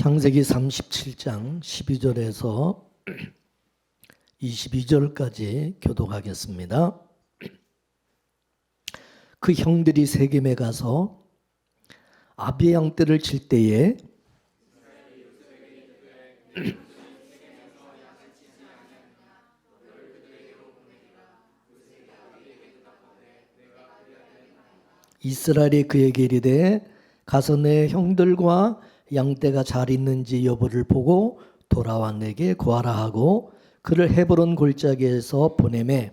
창세기 37장 12절에서 22절까지 교독하겠습니다. 그 형들이 세겜에 가서 아비의 양떼를 칠 때에 이스라엘이 그에게 이르되 가서 내 형들과 양떼가 잘 있는지 여부를 보고 돌아와 내게 구하라 하고 그를 헤브론 골짜기에서 보내매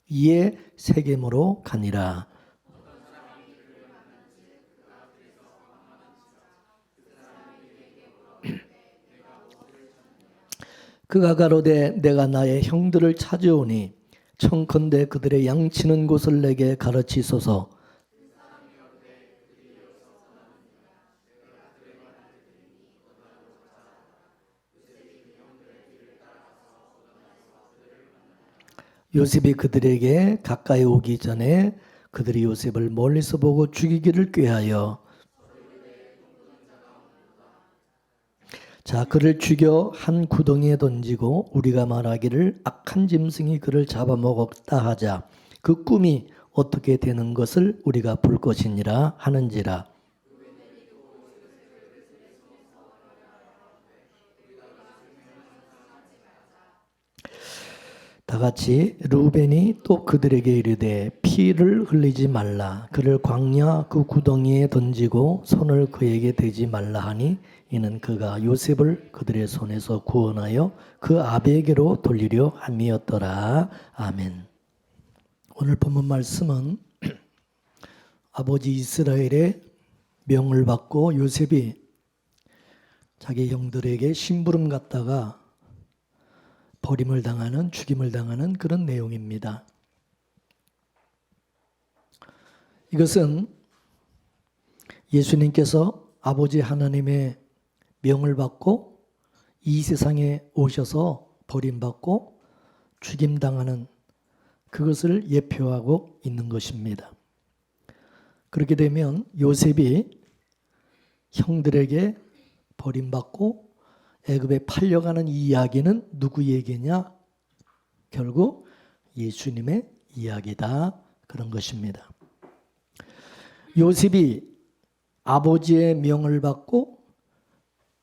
이에 세겜으로 가니라. 그가 가로되 내가 나의 형들을 찾아오니 청컨대 그들의 양치는 곳을 내게 가르치소서. 요셉이 그들에게 가까이 오기 전에 그들이 요셉을 멀리서 보고 죽이기를 꾀하여 그를 죽여 한 구덩이에 던지고 우리가 말하기를 악한 짐승이 그를 잡아먹었다 하자. 그 꿈이 어떻게 되는 것을 우리가 볼 것이니라 하는지라. 다같이 르우벤이 또 그들에게 이르되 피를 흘리지 말라. 그를 광야 그 구덩이에 던지고 손을 그에게 대지 말라 하니 이는 그가 요셉을 그들의 손에서 구원하여 그 아비에게로 돌리려 함이었더라. 아멘. 오늘 본문 말씀은 아버지 이스라엘의 명을 받고 요셉이 자기 형들에게 심부름 갔다가 버림을 당하는, 죽임을 당하는 그런 내용입니다. 이것은 예수님께서 아버지 하나님의 명을 받고 이 세상에 오셔서 버림받고 죽임당하는 그것을 예표하고 있는 것입니다. 그렇게 되면 요셉이 형들에게 버림받고 애굽에 팔려가는 이 이야기는 누구 얘기냐? 결국 예수님의 이야기다. 그런 것입니다. 요셉이 아버지의 명을 받고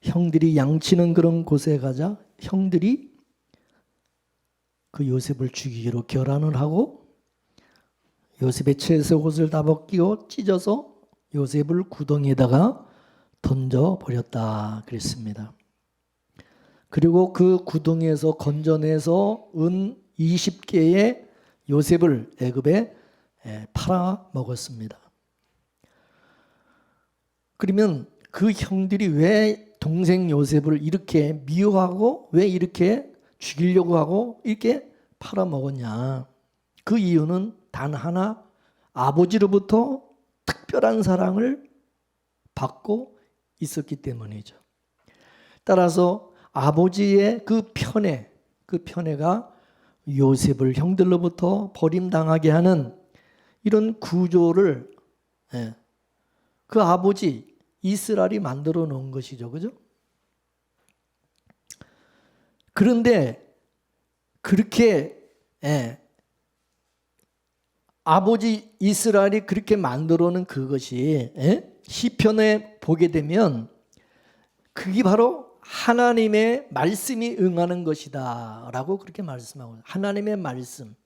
형들이 양치는 그런 곳에 가자 형들이 그 요셉을 죽이기로 결단을 하고 요셉의 채색옷을 다 벗기고 찢어서 요셉을 구덩이에다가 던져버렸다 그랬습니다. 그리고 그 구덩이에서 건져내서 은 20개의 요셉을 애굽에 팔아먹었습니다. 그러면 그 형들이 왜 동생 요셉을 이렇게 미워하고 왜 이렇게 죽이려고 하고 이렇게 팔아먹었냐? 그 이유는 단 하나, 아버지로부터 특별한 사랑을 받고 있었기 때문이죠. 따라서 아버지의 그 편애가 요셉을 형들로부터 버림당하게 하는 이런 구조를 그 아버지 이스라엘이 만들어 놓은 것이죠. 그죠? 그런데 그렇게 아버지 이스라엘이 그렇게 만들어 놓은 그것이 시편에 보게 되면 그게 바로 하나님의 말씀이 응하는 것이다 라고 그렇게 말씀하고 있어요. 하나님의 말씀,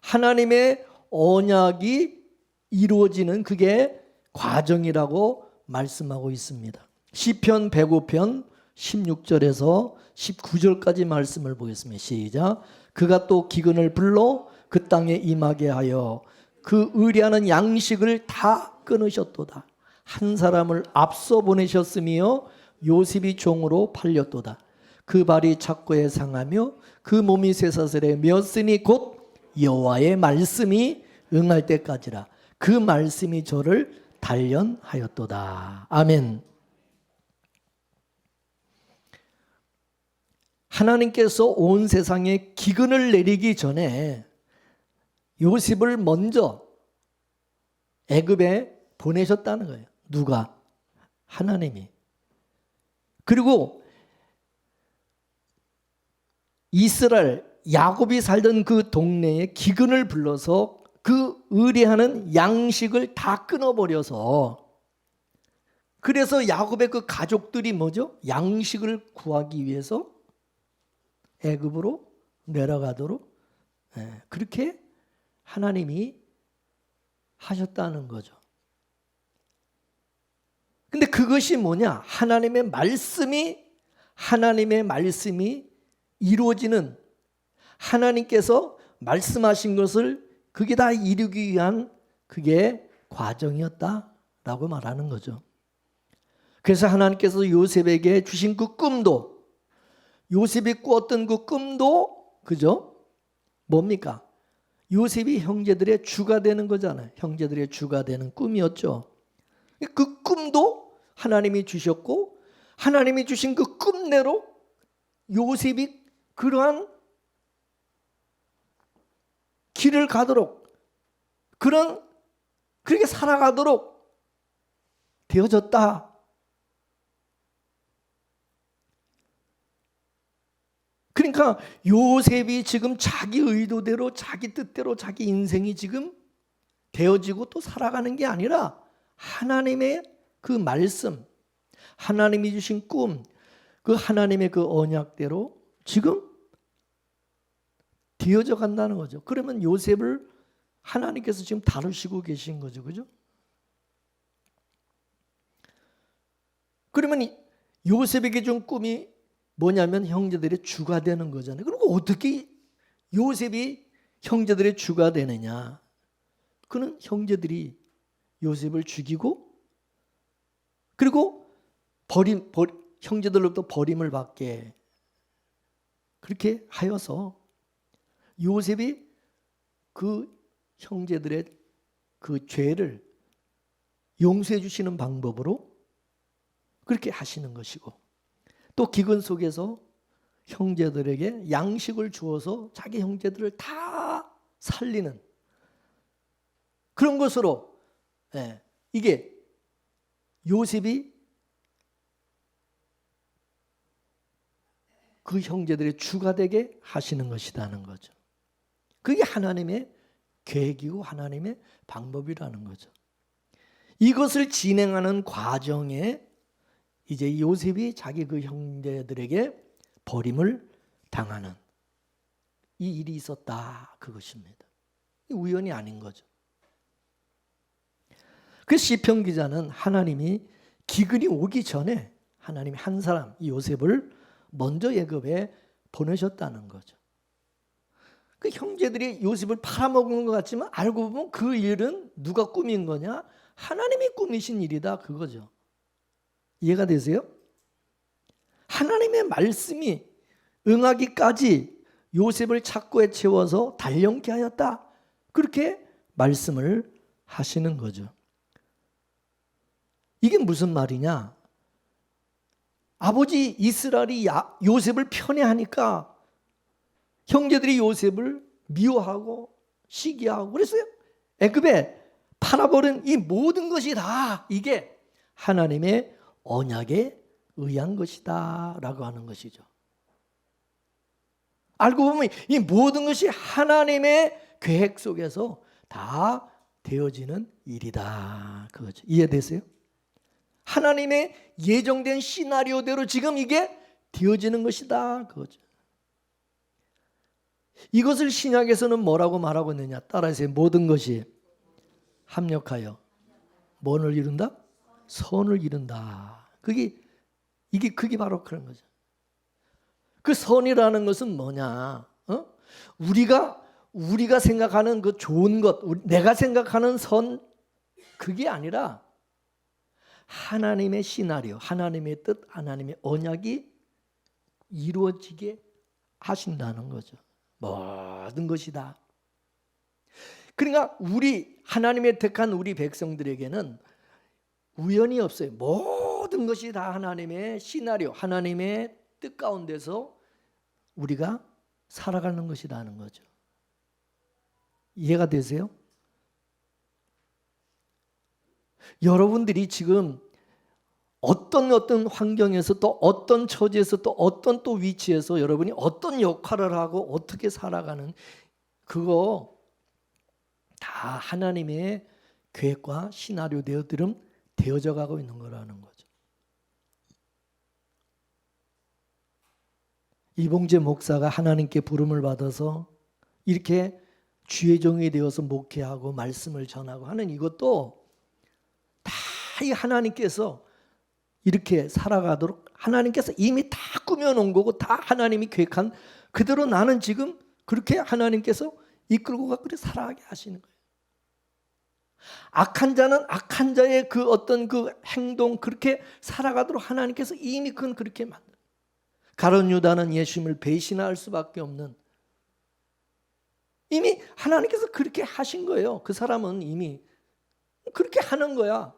하나님의 언약이 이루어지는 그게 과정이라고 말씀하고 있습니다. 시편 105편 16절에서 19절까지 말씀을 보겠습니다. 시작. 그가 또 기근을 불러 그 땅에 임하게 하여 그 의리하는 양식을 다 끊으셨도다. 한 사람을 앞서 보내셨으며 요셉이 종으로 팔렸도다. 그 발이 착고에 상하며 그 몸이 쇠사슬에 메었으니 곧 여호와의 말씀이 응할 때까지라. 그 말씀이 저를 단련하였도다. 아멘. 하나님께서 온 세상에 기근을 내리기 전에 요셉을 먼저 애굽에 보내셨다는 거예요. 누가? 하나님이. 그리고 이스라엘 야곱이 살던 그 동네에 기근을 불러서 그 의뢰하는 양식을 다 끊어버려서, 그래서 야곱의 그 가족들이 뭐죠? 양식을 구하기 위해서 애굽으로 내려가도록 그렇게 하나님이 하셨다는 거죠. 근데 그것이 뭐냐? 하나님의 말씀이 이루어지는, 하나님께서 말씀하신 것을 그게 다 이루기 위한 그게 과정이었다라고 말하는 거죠. 그래서 하나님께서 요셉에게 주신 그 꿈도, 요셉이 꾸었던 그 꿈도, 그죠? 뭡니까? 요셉이 형제들의 주가 되는 거잖아요. 형제들의 주가 되는 꿈이었죠. 그 꿈도 하나님이 주셨고, 하나님이 주신 그 꿈대로 요셉이 그러한 길을 가도록, 그렇게 살아가도록 되어졌다. 그러니까 요셉이 지금 자기 의도대로, 자기 뜻대로 자기 인생이 지금 되어지고 또 살아가는 게 아니라 하나님의 그 말씀, 하나님이 주신 꿈, 그 하나님의 그 언약대로 지금 되어져 간다는 거죠. 그러면 요셉을 하나님께서 지금 다루시고 계신 거죠. 그죠? 그러면 요셉에게 준 꿈이 뭐냐면 형제들의 주가 되는 거잖아요. 그리고 어떻게 요셉이 형제들의 주가 되느냐? 그는 형제들이 요셉을 죽이고, 그리고 형제들로부터 버림을 받게 그렇게 하여서 요셉이 그 형제들의 그 죄를 용서해 주시는 방법으로 그렇게 하시는 것이고, 또 기근 속에서 형제들에게 양식을 주어서 자기 형제들을 다 살리는 그런 것으로, 이게 요셉이 그 형제들의 주가 되게 하시는 것이라는 거죠. 그게 하나님의 계획이고 하나님의 방법이라는 거죠. 이것을 진행하는 과정에 이제 요셉이 자기 그 형제들에게 버림을 당하는 이 일이 있었다, 그것입니다. 우연이 아닌 거죠. 그 시편 기자는 하나님이 기근이 오기 전에 하나님이 한 사람, 이 요셉을 먼저 애굽에 보내셨다는 거죠. 그 형제들이 요셉을 팔아먹은 것 같지만 알고 보면 그 일은 누가 꾸민 거냐? 하나님이 꾸미신 일이다, 그거죠. 이해가 되세요? 하나님의 말씀이 응하기까지 요셉을 착고에 채워서 단련케 하였다, 그렇게 말씀을 하시는 거죠. 이게 무슨 말이냐? 아버지 이스라엘이 요셉을 편애하니까 형제들이 요셉을 미워하고 시기하고 그랬어요. 애굽에 팔아버린 이 모든 것이 다 이게 하나님의 언약에 의한 것이다 라고 하는 것이죠. 알고 보면 이 모든 것이 하나님의 계획 속에서 다 되어지는 일이다, 그거죠. 이해되세요? 하나님의 예정된 시나리오대로 지금 이게 되어지는 것이다, 그거죠. 이것을 신약에서는 뭐라고 말하고 있느냐? 따라하세요. 모든 것이 합력하여 뭐를 이룬다? 선을 이룬다. 그게 바로 그런 거죠. 그 선이라는 것은 뭐냐? 우리가 생각하는 그 좋은 것, 내가 생각하는 선, 그게 아니라 하나님의 시나리오, 하나님의 뜻, 하나님의 언약이 이루어지게 하신다는 거죠. 모든 것이다. 그러니까 하나님의 택한 우리 백성들에게는 우연이 없어요. 모든 것이 다 하나님의 시나리오, 하나님의 뜻 가운데서 우리가 살아가는 것이라는 거죠. 이해가 되세요? 여러분들이 지금 어떤 환경에서 또 어떤 처지에서 또 어떤 또 위치에서 여러분이 어떤 역할을 하고 어떻게 살아가는 그거 다 하나님의 계획과 시나리오대로 되어져 가고 있는 거라는 거죠. 이봉재 목사가 하나님께 부름을 받아서 이렇게 주의 종이 되어서 목회하고 말씀을 전하고 하는 이것도 다 이 하나님께서 이렇게 살아가도록 하나님께서 이미 다 꾸며놓은 거고 다 하나님이 계획한 그대로 나는 지금 그렇게 하나님께서 이끌고 가고 그렇게 살아가게 하시는 거예요. 악한 자는 악한 자의 그 어떤 그 행동 그렇게 살아가도록 하나님께서 이미 그건 그렇게 만든. 가룟 유다는 예수님을 배신할 수밖에 없는 이미 하나님께서 그렇게 하신 거예요. 그 사람은 이미 그렇게 하는 거야.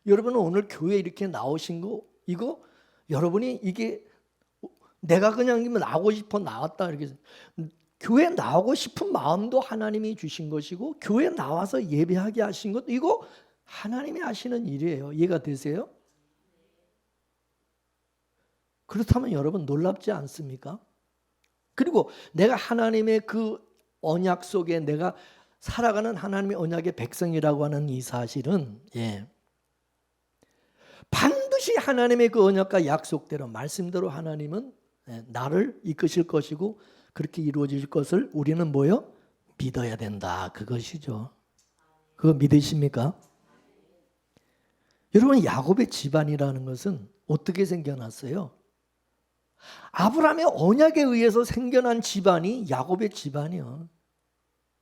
여러분은 오늘 교회 이렇게 나오신 거 이거 여러분이 이게 내가 그냥 나오고 싶어 나왔다 이렇게 교회 나오고 싶은 마음도 하나님이 주신 것이고 교회 나와서 예배하게 하신 것 이거 하나님이 하시는 일이에요. 이해가 되세요? 그렇다면 여러분 놀랍지 않습니까? 그리고 내가 하나님의 그 언약 속에 내가 살아가는 하나님의 언약의 백성이라고 하는 이 사실은 반드시 하나님의 그 언약과 약속대로 말씀대로 하나님은 나를 이끄실 것이고 그렇게 이루어질 것을 우리는 뭐요? 믿어야 된다. 그것이죠. 그거 믿으십니까? 여러분 야곱의 집안이라는 것은 어떻게 생겨났어요? 아브라함의 언약에 의해서 생겨난 집안이 야곱의 집안이요.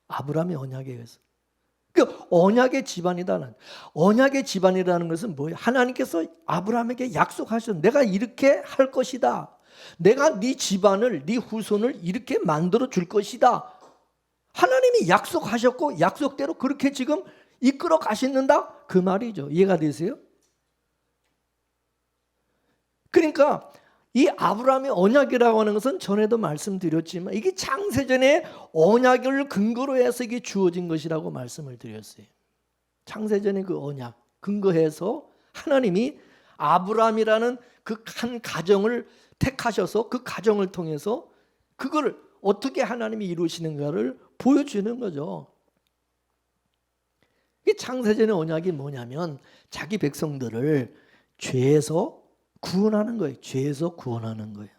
아브라함의 언약에 의해서. 그 언약의 집안이라는 언약의 집안이라는 것은 뭐예요? 하나님께서 아브라함에게 약속하셨어. 내가 이렇게 할 것이다. 내가 네 집안을 네 후손을 이렇게 만들어 줄 것이다. 하나님이 약속하셨고 약속대로 그렇게 지금 이끌어 가시는다. 그 말이죠. 이해가 되세요? 그러니까 이 아브라함의 언약이라고 하는 것은 전에도 말씀드렸지만 이게 창세전에 언약을 근거로 해서 이게 주어진 것이라고 말씀을 드렸어요. 창세전의 그 언약 근거해서 하나님이 아브라함이라는 그 한 가정을 택하셔서 그 가정을 통해서 그걸 어떻게 하나님이 이루시는가를 보여주는 거죠. 이 창세전의 언약이 뭐냐면 자기 백성들을 죄에서 구원하는 거예요. 죄에서 구원하는 거예요.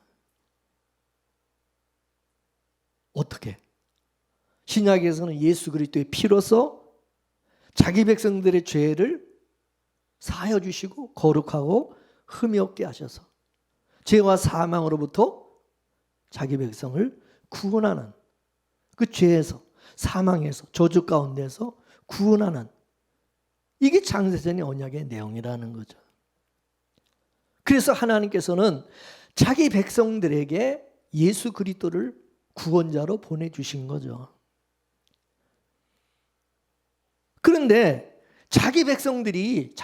어떻게? 신약에서는 예수 그리스도의 피로서 자기 백성들의 죄를 사하여 주시고 거룩하고 흠이 없게 하셔서 죄와 사망으로부터 자기 백성을 구원하는 그 죄에서 사망에서 저주 가운데서 구원하는 이게 창세전의 언약의 내용이라는 거죠. 그래서 하나님께서는 자기 백성들에게 예수 그리스도를 구원자로 보내주신 거죠. 그런데 자기 백성들이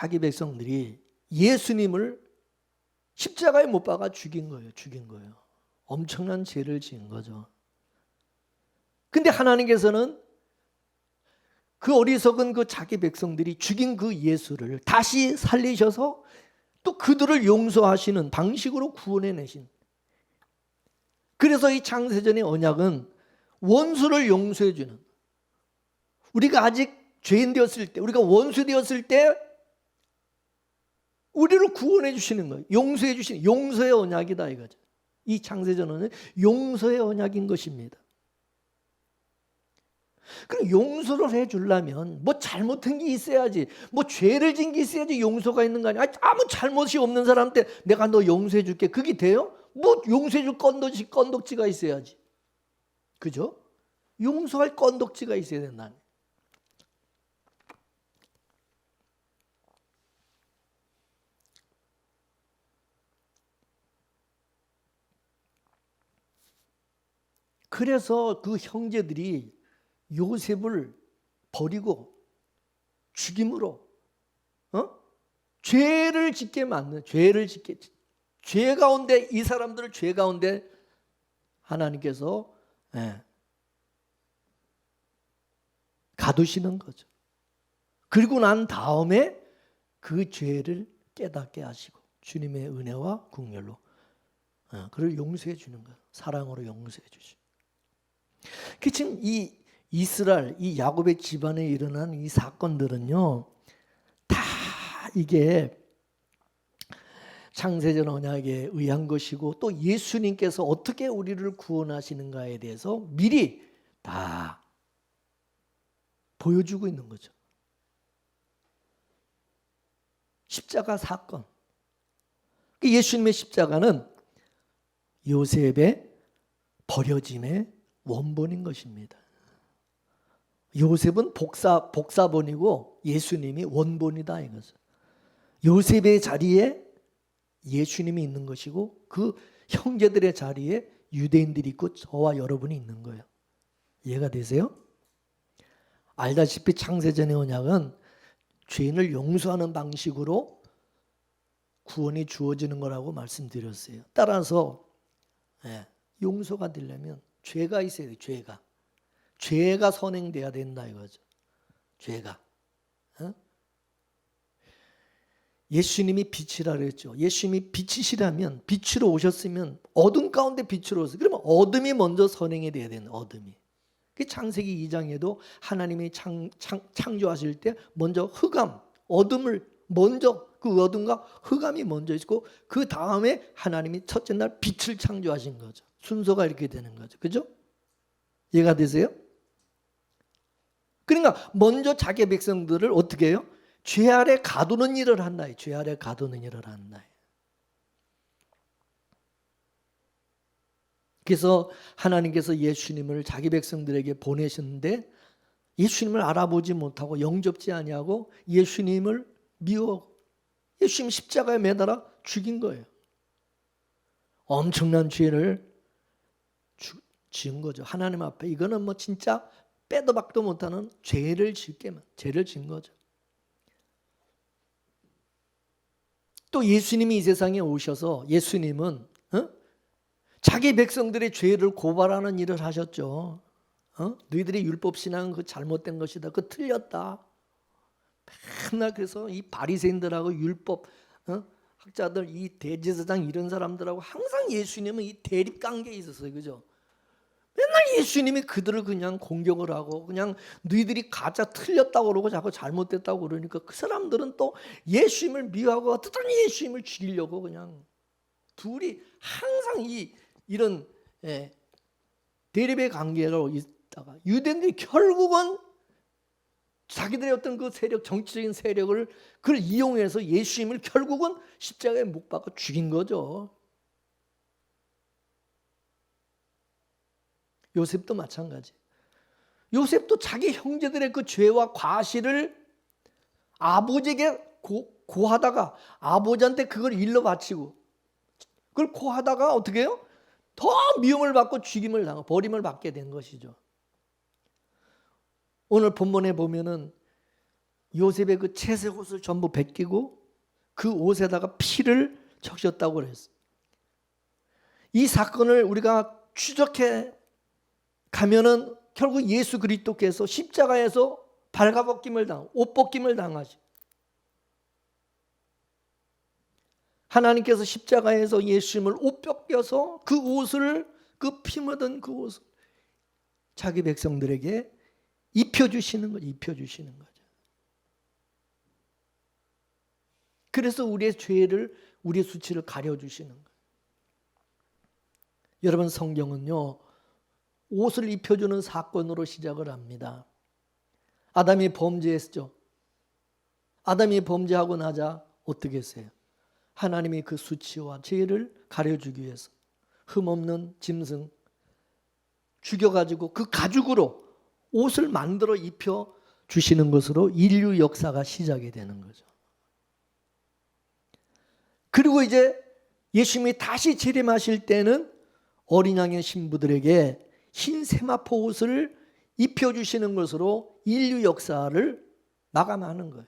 예수님을 십자가에 못 박아 죽인 거예요. 엄청난 죄를 지은 거죠. 근데 하나님께서는 그 어리석은 그 자기 백성들이 죽인 그 예수를 다시 살리셔서 또 그들을 용서하시는 방식으로 구원해내신. 그래서 이 창세전의 언약은 원수를 용서해주는, 우리가 아직 죄인 되었을 때, 우리가 원수 되었을 때 우리를 구원해 주시는 거예요. 용서해 주시는 용서의 언약이다 이거죠. 이 창세전 언약은 용서의 언약인 것입니다. 그럼 용서를 해주려면 뭐 잘못한 게 있어야지, 뭐 죄를 진 게 있어야지 용서가 있는 거 아니야? 아무 잘못이 없는 사람한테 내가 너 용서해 줄게 그게 돼요? 뭐 용서해 줄 건덕지가 있어야지. 그죠? 용서할 건덕지가 있어야 된다는. 그래서 그 형제들이 요셉을 버리고 죽임으로 죄를 짓게 만든, 죄 가운데, 이 사람들을 죄 가운데 하나님께서 가두시는 거죠. 그리고 난 다음에 그 죄를 깨닫게 하시고 주님의 은혜와 긍휼로 그를 용서해 주는 거예요. 사랑으로 용서해 주시. 그 지금 이 이스라엘, 이 야곱의 집안에 일어난 이 사건들은요, 다 이게 창세전 언약에 의한 것이고 또 예수님께서 어떻게 우리를 구원하시는가에 대해서 미리 다 보여주고 있는 거죠. 십자가 사건. 예수님의 십자가는 요셉의 버려짐의 원본인 것입니다. 요셉은 복사본이고 예수님이 원본이다 이거죠. 요셉의 자리에 예수님이 있는 것이고 그 형제들의 자리에 유대인들이 있고 저와 여러분이 있는 거예요. 이해가 되세요? 알다시피 창세전의 언약은 죄인을 용서하는 방식으로 구원이 주어지는 거라고 말씀드렸어요. 따라서 용서가 되려면 죄가 있어야 돼요. 죄가 선행돼야 된다 이거죠. 죄가. 예수님이 빛이라 그랬죠. 예수님이 빛이시라면, 빛으로 오셨으면 어둠 가운데 빛으로 오셨어요. 그러면 어둠이 먼저 선행이 돼야 되는 어둠이. 그 창세기 2장에도 하나님이 창조하실 때 먼저 흑암, 어둠을 먼저 그 어둠과 흑암이 먼저 있고 그 다음에 하나님이 첫째 날 빛을 창조하신 거죠. 순서가 이렇게 되는 거죠. 그죠? 이해가 되세요? 그러니까 먼저 자기 백성들을 어떻게 해요? 죄 아래 가두는 일을 한다. 죄 아래 가두는 일을 한다. 그래서 하나님께서 예수님을 자기 백성들에게 보내셨는데 예수님을 알아보지 못하고 영접지 아니하고 예수님을 미워 예수님 십자가에 매달아 죽인 거예요. 엄청난 죄를 지은 거죠. 하나님 앞에 이거는 뭐 진짜 빼도 박도 못하는 죄를 지은 거죠. 또 예수님이 이 세상에 오셔서 예수님은 자기 백성들의 죄를 고발하는 일을 하셨죠. 너희들이 율법 신앙은 그 잘못된 것이다. 그 틀렸다. 맨날 그래서 이 바리새인들하고 율법 학자들, 이 대제사장 이런 사람들하고 항상 예수님은 이 대립 관계에 있었어요. 그죠? 맨날 예수님이 그들을 그냥 공격을 하고 그냥 너희들이 가짜 틀렸다고 그러고 자꾸 잘못됐다고 그러니까 그 사람들은 또 예수님을 미워하고 어떻게 예수님을 죽이려고 그냥 둘이 항상 이런 대립의 관계가 있다가 유대인들이 결국은 자기들의 어떤 그 세력, 정치적인 세력을 그걸 이용해서 예수님을 결국은 십자가에 못 박아 죽인 거죠. 요셉도 마찬가지. 요셉도 자기 형제들의 그 죄와 과실을 아버지에게 고하다가 아버지한테 그걸 일러 바치고 그걸 고하다가 어떻게 해요? 더 미움을 받고 죽임을 당하고 버림을 받게 된 것이죠. 오늘 본문에 보면은 요셉의 그 채색 옷을 전부 벗기고 그 옷에다가 피를 적셨다고 그랬어요. 이 사건을 우리가 추적해 가면은 결국 예수 그리스도께서 십자가에서 발가벗김을 당하고 옷 벗김을 당하시. 하나님께서 십자가에서 예수님을 옷 벗겨서 그 옷을 그 피 묻은 그 옷을 자기 백성들에게 입혀주시는 거죠. 입혀주시는 거죠. 그래서 우리의 죄를 우리의 수치를 가려주시는 거예요. 여러분 성경은요. 옷을 입혀주는 사건으로 시작을 합니다. 아담이 범죄했죠. 아담이 범죄하고 나자 어떻게 했어요? 하나님이 그 수치와 죄를 가려주기 위해서 흠없는 짐승 죽여가지고 그 가죽으로 옷을 만들어 입혀주시는 것으로 인류 역사가 시작이 되는 거죠. 그리고 이제 예수님이 다시 재림하실 때는 어린 양의 신부들에게 흰 세마포 옷을 입혀주시는 것으로 인류 역사를 마감하는 거예요.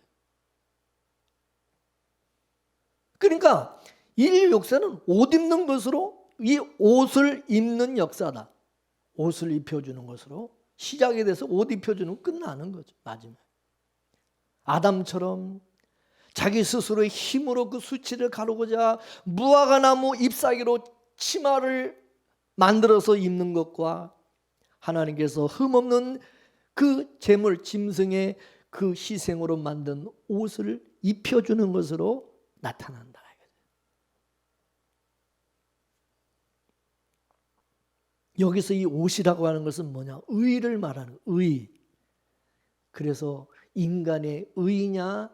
그러니까 인류 역사는 옷 입는 것으로 이 옷을 입는 역사다. 옷을 입혀주는 것으로 시작이 돼서 옷 입혀주는 끝나는 거죠. 마지막에. 아담처럼 자기 스스로의 힘으로 그 수치를 가르고자 무화과 나무 잎사귀로 치마를 만들어서 입는 것과 하나님께서 흠없는 그 제물 짐승의 그 희생으로 만든 옷을 입혀주는 것으로 나타난다. 여기서 이 옷이라고 하는 것은 뭐냐? 의를 말하는 의. 그래서 인간의 의냐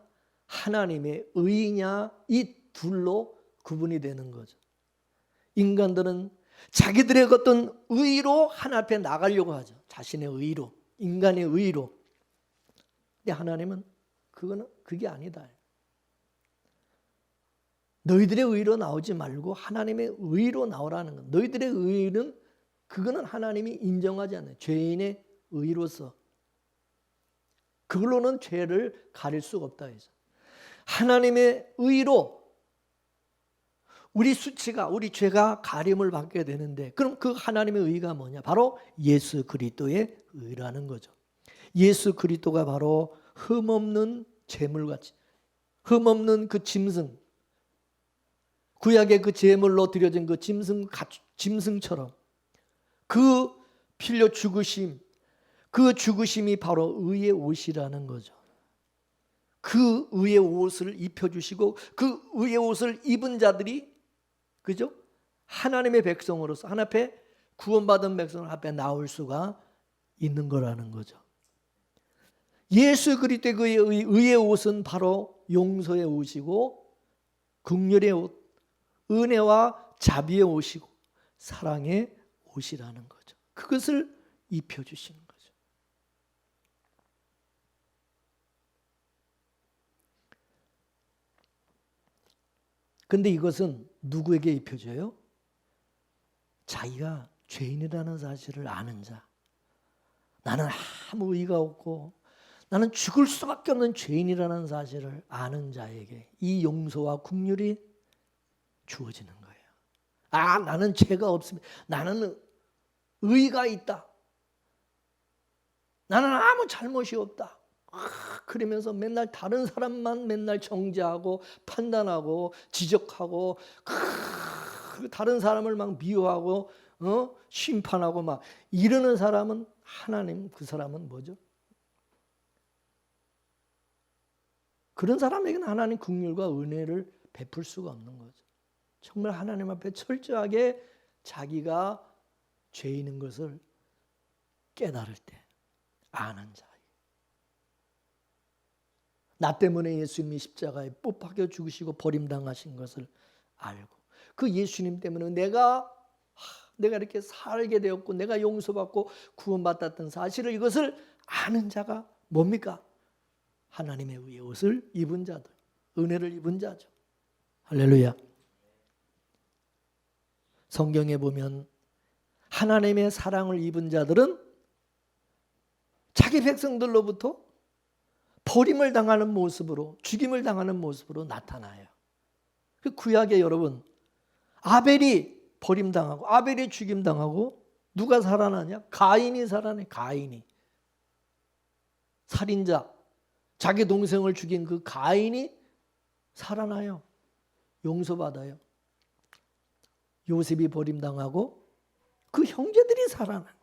하나님의 의냐 이 둘로 구분이 되는 거죠. 인간들은 자기들의 어떤 의로 하나님 앞에 나가려고 하죠. 자신의 의로, 인간의 의로. 근데 하나님은 그게 아니다. 너희들의 의로 나오지 말고 하나님의 의로 나오라는 것. 너희들의 의는 그거는 하나님이 인정하지 않아요. 죄인의 의로서. 그걸로는 죄를 가릴 수가 없다 해서. 하나님의 의로 우리 수치가 우리 죄가 가림을 받게 되는데 그럼 그 하나님의 의가 뭐냐? 바로 예수 그리스도의 의라는 거죠. 예수 그리스도가 바로 흠없는 제물같이 흠없는 그 짐승 구약의 그 제물로 드려진 그 짐승처럼 그 필려 죽으심 그 죽으심이 바로 의의 옷이라는 거죠. 그 의의 옷을 입혀주시고 그 의의 옷을 입은 자들이 그죠? 하나님의 백성으로서 하나님 앞에 구원받은 백성 앞에 나올 수가 있는 거라는 거죠. 예수 그리스도의 의의 옷은 바로 용서의 옷이고 긍휼의 옷, 은혜와 자비의 옷이고 사랑의 옷이라는 거죠. 그것을 입혀주시는 거죠. 근데 이것은 누구에게 입혀져요? 자기가 죄인이라는 사실을 아는 자. 나는 아무 의의가 없고 나는 죽을 수밖에 없는 죄인이라는 사실을 아는 자에게 이 용서와 긍휼이 주어지는 거예요. 아, 나는 죄가 없습니다. 나는 의의가 있다. 나는 아무 잘못이 없다. 그러면서 맨날 다른 사람만 맨날 정죄하고 판단하고 지적하고 다른 사람을 막 미워하고 심판하고 막 이러는 사람은 하나님 그 사람은 뭐죠? 그런 사람에게는 하나님 긍휼과 은혜를 베풀 수가 없는 거죠. 정말 하나님 앞에 철저하게 자기가 죄인인 것을 깨달을 때 아는 자. 나 때문에 예수님이 십자가에 못 박혀 죽으시고 버림당하신 것을 알고 그 예수님 때문에 내가 이렇게 살게 되었고 내가 용서받고 구원받았던 사실을 이것을 아는 자가 뭡니까? 하나님의 의의 옷을 입은 자들, 은혜를 입은 자죠. 할렐루야. 성경에 보면 하나님의 사랑을 입은 자들은 자기 백성들로부터 버림을 당하는 모습으로 죽임을 당하는 모습으로 나타나요. 그 구약에 여러분 아벨이 버림당하고 아벨이 죽임당하고 누가 살아나냐? 가인이 살아나요. 가인이 살인자 자기 동생을 죽인 그 가인이 살아나요. 용서받아요. 요셉이 버림당하고 그 형제들이 살아나요.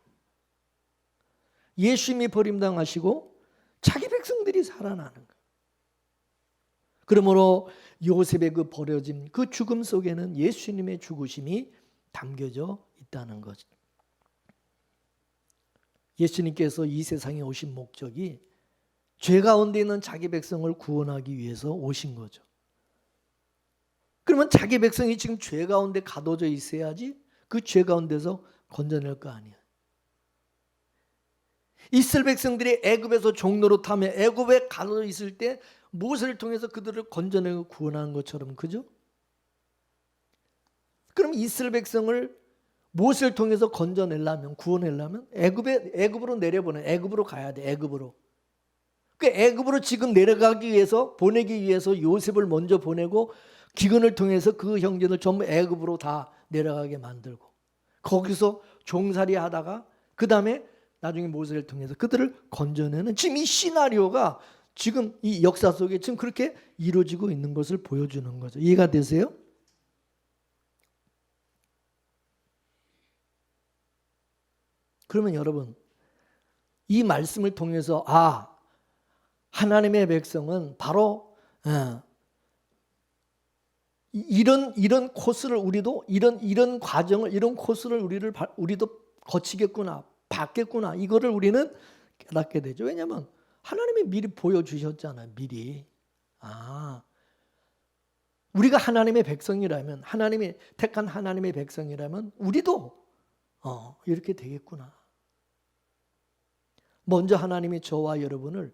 예수님이 버림당하시고 자기 백성들이 살아나는 거예요. 그러므로 요셉의 그 버려짐, 그 죽음 속에는 예수님의 죽으심이 담겨져 있다는 거죠. 예수님께서 이 세상에 오신 목적이 죄 가운데 있는 자기 백성을 구원하기 위해서 오신 거죠. 그러면 자기 백성이 지금 죄 가운데 가둬져 있어야지 그 죄 가운데서 건져낼 거 아니에요. 이스라엘 백성들이 애굽에서 종노릇하며 애굽에 가둬져 있을 때 모세를 통해서 그들을 건져내고 구원하는 것처럼 그죠? 그럼 이스라엘 백성을 모세를 통해서 건져내려면 구원하려면 애굽으로 내려보내 애굽으로 가야 돼. 애굽으로. 그 애굽으로 지금 내려가기 위해서 보내기 위해서 요셉을 먼저 보내고 기근을 통해서 그 형제들 전부 애굽으로 다 내려가게 만들고 거기서 종살이 하다가 그 다음에 나중에 모세를 통해서 그들을 건져내는 지금 이 시나리오가 지금 이 역사 속에 지금 그렇게 이루어지고 있는 것을 보여주는 거죠. 이해가 되세요? 그러면 여러분, 이 말씀을 통해서 하나님의 백성은 바로 이런 코스를 우리도 이런 과정을 이런 코스를 우리도 거치겠구나, 받겠구나, 이거를 우리는 깨닫게 되죠. 왜냐하면 하나님이 미리 보여주셨잖아요. 미리. 우리가 하나님의 백성이라면, 하나님이 택한 하나님의 백성이라면 우리도 이렇게 되겠구나. 먼저 하나님이 저와 여러분을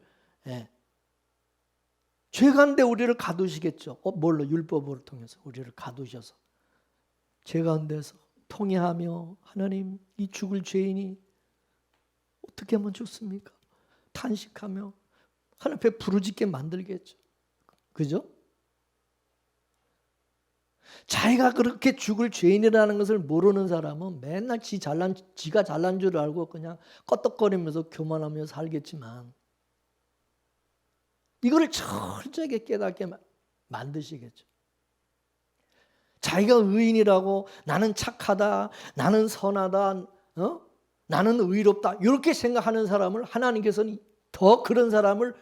죄 가운데 우리를 가두시겠죠. 뭘로? 율법으로 통해서 우리를 가두셔서 죄 가운데서 통회하며, 하나님, 이 죽을 죄인이 어떻게 하면 좋습니까? 탄식하며 하나님 앞에 부르짖게 만들겠죠. 그죠? 자기가 그렇게 죽을 죄인이라는 것을 모르는 사람은 맨날 지가 잘난 줄 알고 그냥 껐덕거리면서 교만하며 살겠지만, 이거를 철저하게 깨닫게 만드시겠죠. 자기가 의인이라고, 나는 착하다, 나는 선하다, 나는 의롭다, 이렇게 생각하는 사람을 하나님께서는 더 그런 사람을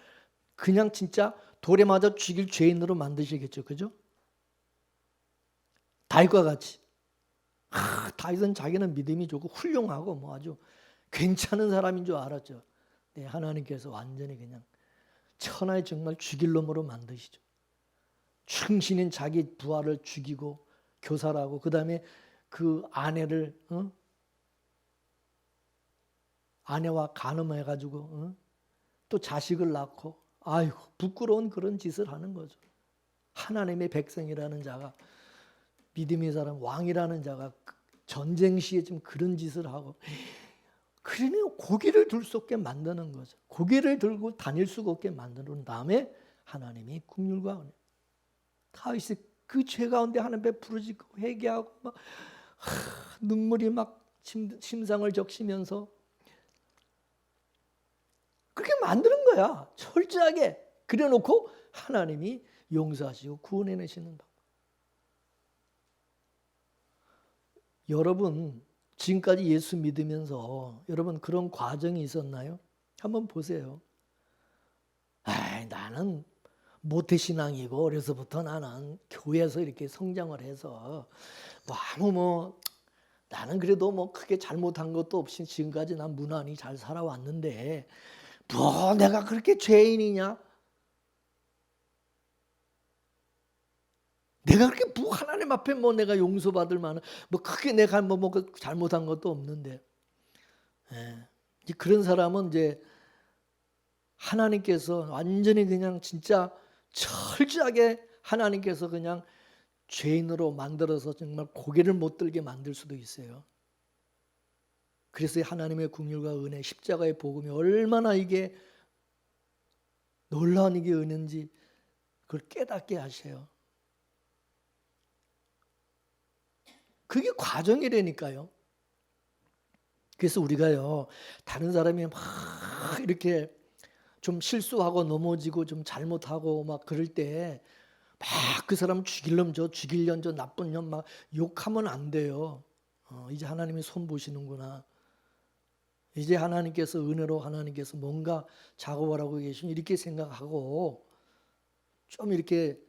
그냥 진짜 돌에 맞아 죽일 죄인으로 만드시겠죠. 그죠? 다윗과 같이. 다윗은 자기는 믿음이 좋고 훌륭하고 뭐 아주 괜찮은 사람인 줄 알았죠. 네, 하나님께서 완전히 그냥 천하에 정말 죽일 놈으로 만드시죠. 충신인 자기 부하를 죽이고 교살하고, 그 다음에 그 아내를 아내와 간음해가지고 또 자식을 낳고, 아이고 부끄러운 그런 짓을 하는 거죠. 하나님의 백성이라는 자가, 믿음의 사람, 왕이라는 자가 전쟁 시에 좀 그런 짓을 하고, 그러니 고개를 들 수 없게 만드는 거죠. 고개를 들고 다닐 수가 없게 만드는 다음에 하나님이 긍휼과 은혜, 다윗이 그 죄 가운데 하나님 앞에 부르짖고 회개하고 막 눈물이 막 심상을 적시면서 그렇게 만드는 거야. 철저하게 그려놓고 하나님이 용서하시고 구원해내시는 방. 여러분 지금까지 예수 믿으면서 여러분 그런 과정이 있었나요? 한번 보세요. 나는 모태신앙이고 어려서부터 나는 교회에서 이렇게 성장을 해서 나는 그래도 뭐 크게 잘못한 것도 없이 지금까지 난 무난히 잘 살아왔는데 내가 그렇게 죄인이냐? 내가 그렇게 하나님 앞에 내가 용서받을 만한 크게 내가 잘못한 것도 없는데, 그런 사람은 이제 하나님께서 완전히 그냥 진짜 철저하게 하나님께서 그냥 죄인으로 만들어서 정말 고개를 못 들게 만들 수도 있어요. 그래서 하나님의 긍휼과 은혜, 십자가의 복음이 얼마나 이게 놀라운 이게 은혜인지 그걸 깨닫게 하셔요. 그게 과정이라니까요. 그래서 우리가요, 다른 사람이 막 이렇게 좀 실수하고 넘어지고 좀 잘못하고 막 그럴 때 막 그 사람 죽일년 저 나쁜 년 막 욕하면 안 돼요. 이제 하나님이 손 보시는구나. 이제 하나님께서 은혜로 하나님께서 뭔가 작업을 하고 계신 이렇게 생각하고 좀 이렇게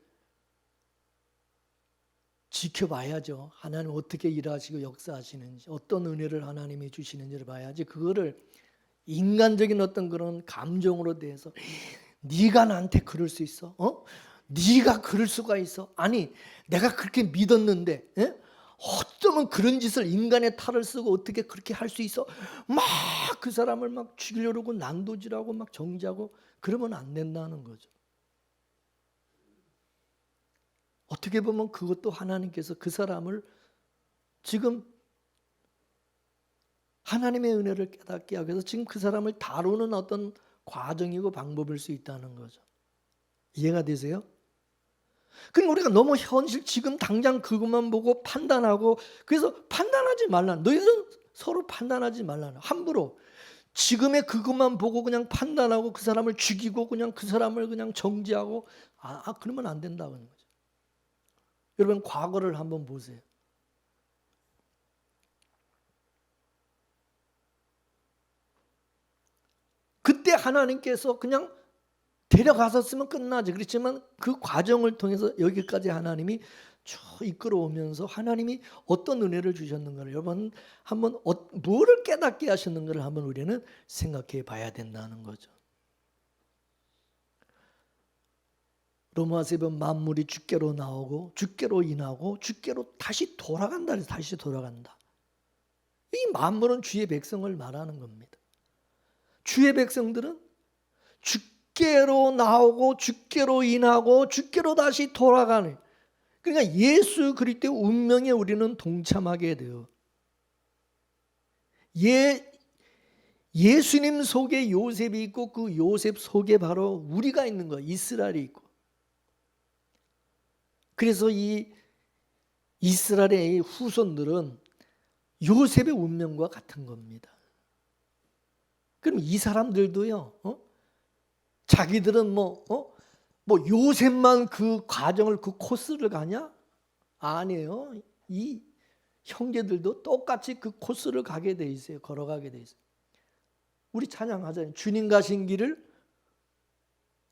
지켜봐야죠. 하나님 어떻게 일하시고 역사하시는지, 어떤 은혜를 하나님이 주시는지를 봐야지. 그거를 인간적인 어떤 그런 감정으로 대해서 네가 나한테 그럴 수 있어? 네가 그럴 수가 있어? 아니 내가 그렇게 믿었는데 어쩌면 그런 짓을 인간의 탈을 쓰고 어떻게 그렇게 할 수 있어? 막 그 사람을 막 죽이려고 난도질하고 막 정죄하고 그러면 안 된다는 거죠. 어떻게 보면 그것도 하나님께서 그 사람을 지금 하나님의 은혜를 깨닫게 하기 위해서 지금 그 사람을 다루는 어떤 과정이고 방법일 수 있다는 거죠. 이해가 되세요? 그러니까 우리가 너무 현실 지금 당장 그것만 보고 판단하고, 그래서 판단하지 말라. 너희들은 서로 판단하지 말라. 함부로 지금의 그것만 보고 그냥 판단하고 그 사람을 죽이고 그냥 그 사람을 그냥 정지하고 그러면 안 된다는 거죠. 여러분 과거를 한번 보세요. 그때 하나님께서 그냥 데려가셨으면 끝나지. 그렇지만 그 과정을 통해서 여기까지 하나님이 쭉 이끌어오면서 하나님이 어떤 은혜를 주셨는가를 여러분 한번 뭐를 깨닫게 하셨는가를 한번 우리는 생각해 봐야 된다는 거죠. 로마서에 보면 만물이 주께로 나오고 주께로 인하고 주께로 다시 돌아간다. 다시 돌아간다. 이 만물은 주의 백성을 말하는 겁니다. 주의 백성들은 주께로 나오고 주께로 인하고 주께로 다시 돌아가는, 그러니까 예수 그리스도의 운명에 우리는 동참하게 돼요. 예수님 속에 요셉이 있고 그 요셉 속에 바로 우리가 있는 거예요. 이스라엘이 있고. 그래서 이 이스라엘의 후손들은 요셉의 운명과 같은 겁니다. 그럼 이 사람들도요, 자기들은 뭐 요셉만 그 과정을 그 코스를 가냐? 아니에요. 이 형제들도 똑같이 그 코스를 가게 돼 있어요. 걸어가게 돼 있어요. 우리 찬양하잖아요. 주님 가신 길을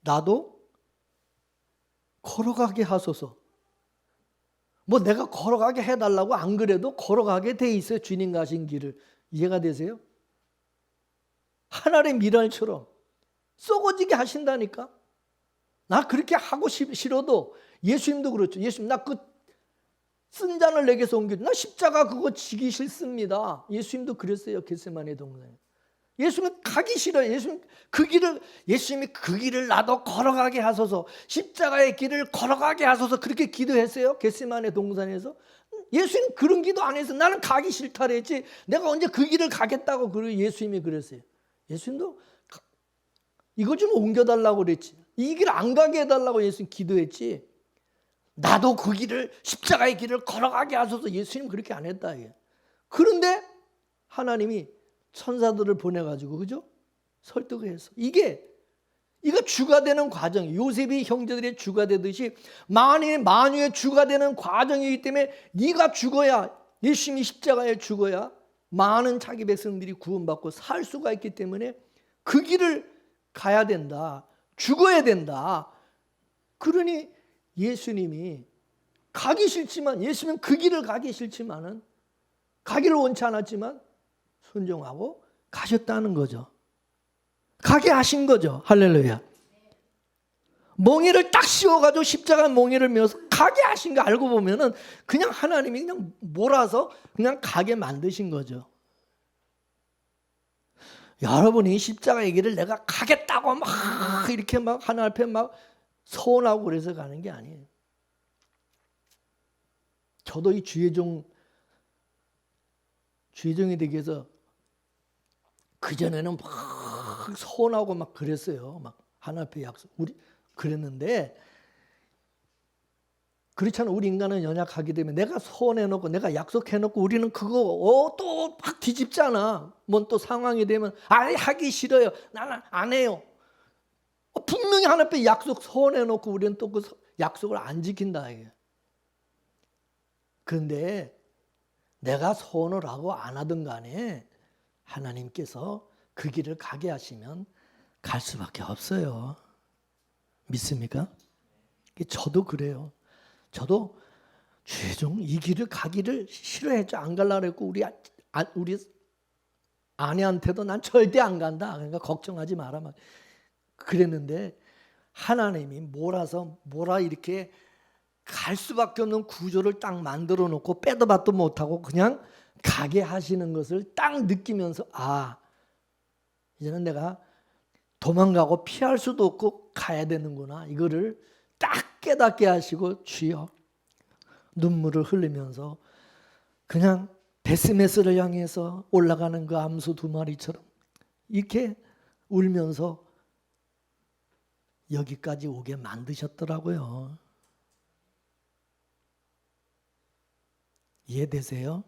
나도 걸어가게 하소서. 뭐 내가 걸어가게 해달라고 안 그래도 걸어가게 돼 있어요. 주님 가신 길을. 이해가 되세요? 하늘의 미랄처럼 썩어지게 하신다니까. 나 그렇게 하고 싫어도 예수님도 그렇죠. 예수님 나 그 쓴 잔을 내게서 옮겨. 나 십자가 그거 지기 싫습니다. 예수님도 그랬어요. 겟세마네 동산에. 예수님은 가기 싫어요. 예수님이 그 길을 나도 걸어가게 하소서. 십자가의 길을 걸어가게 하소서. 그렇게 기도했어요. 겟세마네 동산에서. 예수님 그런 기도 안 해서 나는 가기 싫다 그랬지. 내가 언제 그 길을 가겠다고 예수님이 그랬어요. 예수님도 이거 좀 옮겨달라고 그랬지. 이 길 안 가게 해달라고 예수님 기도했지. 나도 그 길을 십자가의 길을 걸어가게 하소서. 예수님 그렇게 안 했다. 그런데 하나님이 천사들을 보내가지고 그죠? 설득을 했어. 이거 주가 되는 과정. 요셉이 형제들의 주가 되듯이 만유의 주가 되는 과정이기 때문에 네가 죽어야, 예수님이 십자가에 죽어야 많은 자기 백성들이 구원받고 살 수가 있기 때문에 그 길을 가야 된다. 죽어야 된다. 그러니 예수님이 가기 싫지만, 예수님은 그 길을 가기 싫지만은, 가기를 원치 않았지만 순종하고 가셨다는 거죠. 가게 하신 거죠. 할렐루야. 멍에를 딱 씌워가지고 십자가 멍에를 메어서 가게 하신 거 알고 보면은 그냥 하나님이 그냥 몰아서 그냥 가게 만드신 거죠. 여러분이 십자가의 길을 내가 가겠다고 막 이렇게 막 하나 앞에 막 서운하고 그래서 가는 게 아니에요. 저도 이 주의종이 되기 위해서 그전에는 막 서운하고 막 그랬어요. 막 하나 앞에 그랬는데, 그렇잖아. 우리 인간은 연약하기 때문에 내가 서운해놓고 내가 약속해놓고 우리는 그거 또 막 뒤집잖아. 뭔 또 상황이 되면 하기 싫어요. 나는 안 해요. 분명히 하나 앞에 약속 서운해놓고 우리는 또 그 약속을 안 지킨다. 그런데 내가 서운을 하고 안 하든 간에 하나님께서 그 길을 가게 하시면 갈 수밖에 없어요. 믿습니까? 저도 그래요. 저도 최종 이 길을 가기를 싫어했죠. 안 갈라 그랬고 우리 아내한테도 난 절대 안 간다. 그러니까 걱정하지 마라. 그랬는데 하나님이 몰아 이렇게 갈 수밖에 없는 구조를 딱 만들어 놓고 빼도 박도 못하고 그냥 가게 하시는 것을 딱 느끼면서 이제는 내가 도망가고 피할 수도 없고 가야 되는구나. 이거를 딱 깨닫게 하시고 주여, 눈물을 흘리면서 그냥 베스메스를 향해서 올라가는 그 암소 2마리처럼 이렇게 울면서 여기까지 오게 만드셨더라고요. 이해되세요?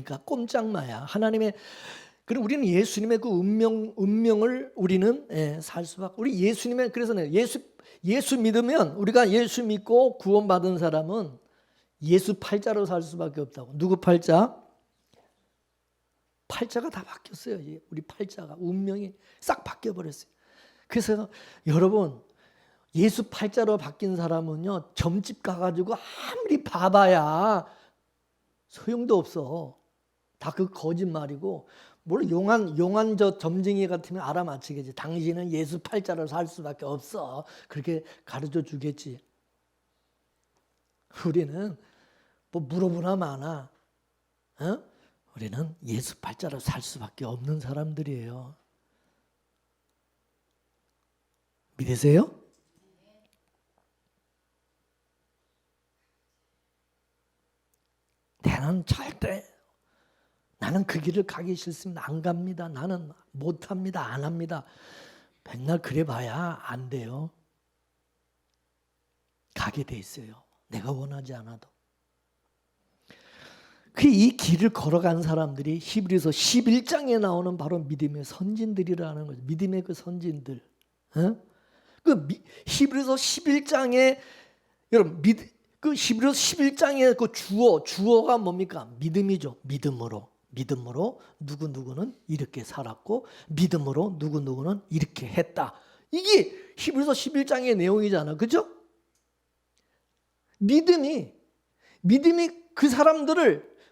그러니까 꼼짝마야. 하나님의, 그리고 우리는 예수님의 그 운명을 우리는 살 수밖에. 우리 예수님의, 그래서 예수 믿으면, 우리가 예수 믿고 구원받은 사람은 예수 팔자로 살 수밖에 없다고. 누구 팔자? 팔자가 다 바뀌었어요. 우리 팔자가, 운명이 싹 바뀌어버렸어요. 그래서 여러분, 예수 팔자로 바뀐 사람은요, 점집 가가지고 아무리 봐봐야 소용도 없어. 다 그 거짓말이고, 물론 용한 저 점쟁이 같으면 알아맞히겠지. 당신은 예수 팔자로 살 수밖에 없어. 그렇게 가르쳐 주겠지. 우리는 뭐 물어보나 마나, 우리는 예수 팔자로 살 수밖에 없는 사람들이에요. 믿으세요? 나는 그 길을 가기 싫습니다. 안 갑니다. 나는 못합니다. 안 합니다. 맨날 그래 봐야 안 돼요. 가게 돼 있어요. 내가 원하지 않아도. 이 길을 걸어간 사람들이 히브리서 11장에 나오는 바로 믿음의 선진들이라는 거죠. 믿음의 그 선진들. 히브리서 11장에 여러분 그 히브리서 11장의 그 주어가 뭡니까? 믿음이죠. 믿음으로 누구누구는 이렇게 살았고 믿음으로 누구누구는 이렇게 했다. 이게 히브리서 11장의 내용이잖아. 그죠? 믿음이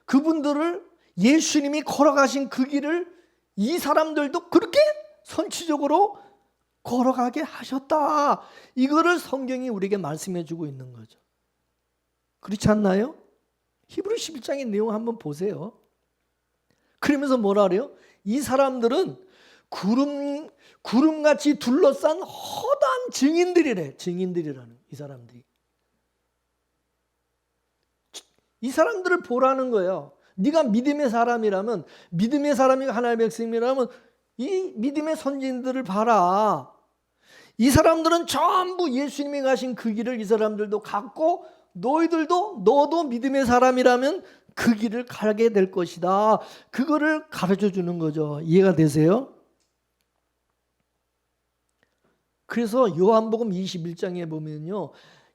그분들을 예수님이 걸어가신 그 길을 이 사람들도 그렇게 선취적으로 걸어가게 하셨다. 이거를 성경이 우리에게 말씀해 주고 있는 거죠. 그렇지 않나요? 히브리 11장의 내용 한번 보세요. 그러면서 뭐라 그래요? 이 사람들은 구름같이 둘러싼 허다한 증인들이라는 이 사람들이. 이 사람들을 보라는 거예요. 네가 믿음의 사람이라면, 믿음의 사람이 하나님의 백성이라면 이 믿음의 선진들을 봐라. 이 사람들은 전부 예수님이 가신 그 길을 이 사람들도 갔고 너도 믿음의 사람이라면 그 길을 가게 될 것이다. 그거를 가르쳐 주는 거죠. 이해가 되세요? 그래서 요한복음 21장에 보면요.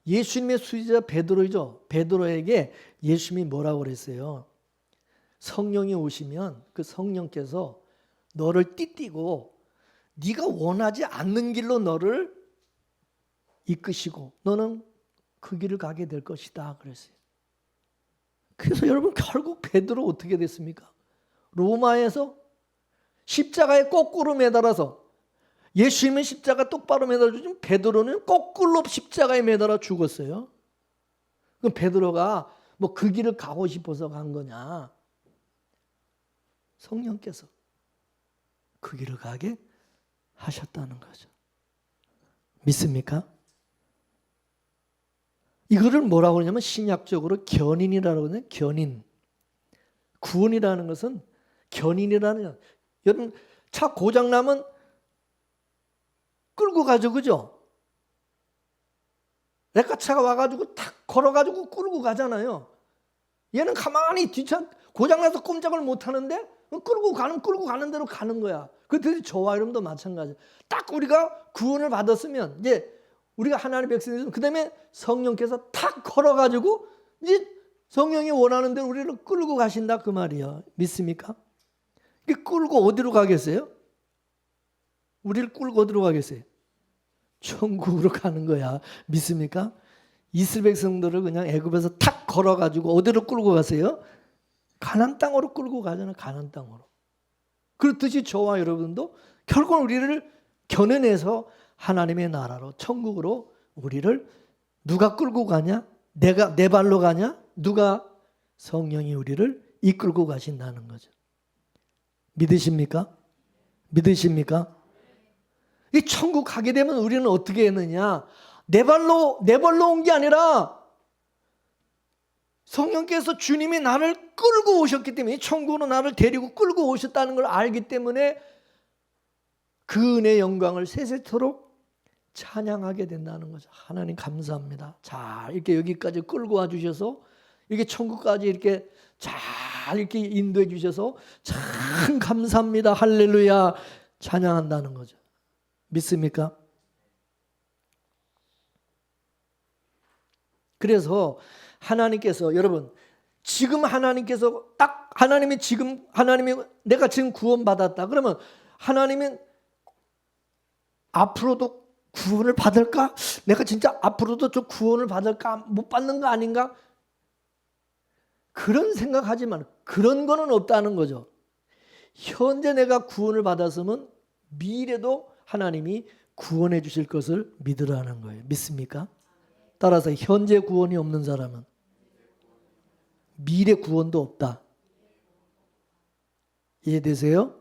예수님의 수제자 베드로죠. 베드로에게 예수님이 뭐라고 그랬어요? 성령이 오시면 그 성령께서 너를 띠띠고 네가 원하지 않는 길로 너를 이끄시고 너는 그 길을 가게 될 것이다 그랬어요. 그래서 여러분 결국 베드로 어떻게 됐습니까? 로마에서 십자가에 거꾸로 매달아서 예수님은 십자가 똑바로 매달아주지만 베드로는 거꾸로 십자가에 매달아 죽었어요. 그럼 베드로가 뭐 그 길을 가고 싶어서 간 거냐? 성령께서 그 길을 가게 하셨다는 거죠. 믿습니까? 이거를 뭐라고 그러냐면 신약적으로 견인이라고 하거든요. 견인. 구원이라는 것은 견인이라는, 여러분 차 고장나면 끌고 가죠. 그죠? 레카차가 와가지고 탁 걸어가지고 끌고 가잖아요. 얘는 가만히 뒷차 고장나서 꼼짝을 못하는데 끌고 가는 대로 가는 거야. 그래서 저와 여러분도 마찬가지예요. 딱 우리가 구원을 받았으면 이제 우리가 하나님의 백성이면 그 다음에 성령께서 탁 걸어가지고 이제 성령이 원하는 대로 우리를 끌고 가신다 그 말이에요. 믿습니까? 끌고 어디로 가겠어요? 우리를 끌고 어디로 가겠어요? 천국으로 가는 거야. 믿습니까? 이스라엘 백성들을 그냥 애굽에서 탁 걸어가지고 어디로 끌고 가세요? 가나안 땅으로 끌고 가잖아요. 가나안 땅으로. 그렇듯이 저와 여러분도 결국 우리를 견인해서 하나님의 나라로 천국으로 우리를 누가 끌고 가냐? 내 발로 가냐? 누가? 성령이 우리를 이끌고 가신다는 거죠. 믿으십니까? 믿으십니까? 이 천국 가게 되면 우리는 어떻게 했느냐? 내 발로 온 게 아니라 성령께서 주님이 나를 끌고 오셨기 때문에 천국으로 나를 데리고 끌고 오셨다는 걸 알기 때문에 그 은혜의 영광을 세세토록 찬양하게 된다는 거죠. 하나님 감사합니다. 자, 이렇게 여기까지 끌고 와 주셔서 이렇게 천국까지 이렇게 잘 잘 이렇게 인도해 주셔서 참 감사합니다. 할렐루야 찬양한다는 거죠. 믿습니까? 그래서 하나님께서 여러분 지금 하나님께서 딱 하나님이 내가 지금 구원받았다. 그러면 하나님은 앞으로도 구원을 받을까? 내가 진짜 앞으로도 저 구원을 받을까? 못 받는 거 아닌가? 그런 생각하지만 그런 거는 없다는 거죠. 현재 내가 구원을 받았으면 미래도 하나님이 구원해 주실 것을 믿으라는 거예요. 믿습니까? 따라서 현재 구원이 없는 사람은 미래 구원도 없다. 이해되세요?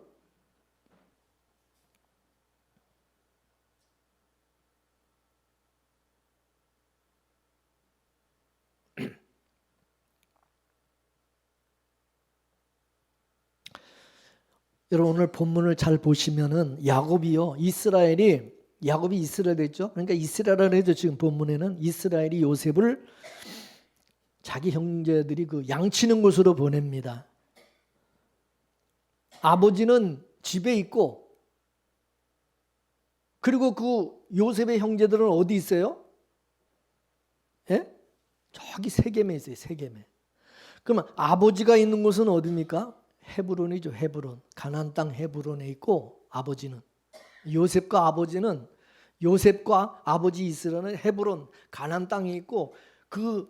여러분 오늘 본문을 잘 보시면은 야곱이 이스라엘 됐죠. 그러니까 이스라엘을 해도 지금 본문에는 이스라엘이 요셉을 자기 형제들이 그 양치는 곳으로 보냅니다. 아버지는 집에 있고 그리고 그 요셉의 형제들은 어디 있어요? 예? 저기 세겜에 있어요. 세겜에. 그러면 아버지가 있는 곳은 어디입니까? 헤브론이죠. 헤브론. 가나안 땅 헤브론에 있고 아버지는 요셉과 아버지 이스라엘은 헤브론 가나안 땅에 있고 그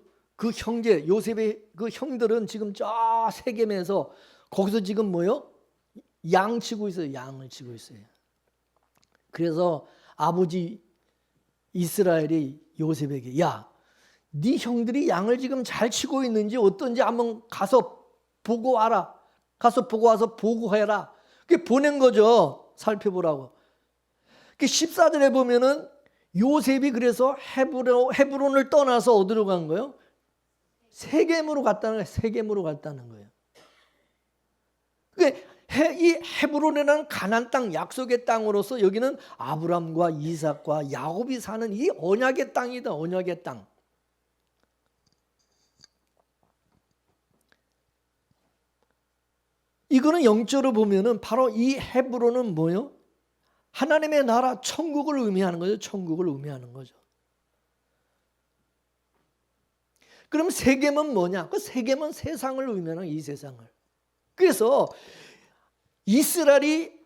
형제 요셉의 그 형들은 지금 저 세겜에서 거기서 지금 뭐요? 양 치고 있어요. 양을 치고 있어요. 그래서 아버지 이스라엘이 요셉에게 야, 네 형들이 양을 지금 잘 치고 있는지 어떤지 한번 가서 보고 와라. 가서 보고 와서 보고해라. 그게 보낸 거죠. 살펴보라고. 14절에 보면은 요셉이 그래서 헤브론을 떠나서 어디로 간 거예요? 세겜으로 갔다는 거예요. 세겜으로 갔다는 거예요. 이 헤브론이라는 가나안 땅, 약속의 땅으로서 여기는 아브람과 이삭과 야곱이 사는 이 언약의 땅이다. 언약의 땅. 이거는 영적으로 보면은 바로 이 헤브론은 뭐예요? 하나님의 나라, 천국을 의미하는 거죠. 천국을 의미하는 거죠. 그럼 세겜은 뭐냐? 그 세겜은 세상을 의미하는 이 세상을. 그래서 이스라엘이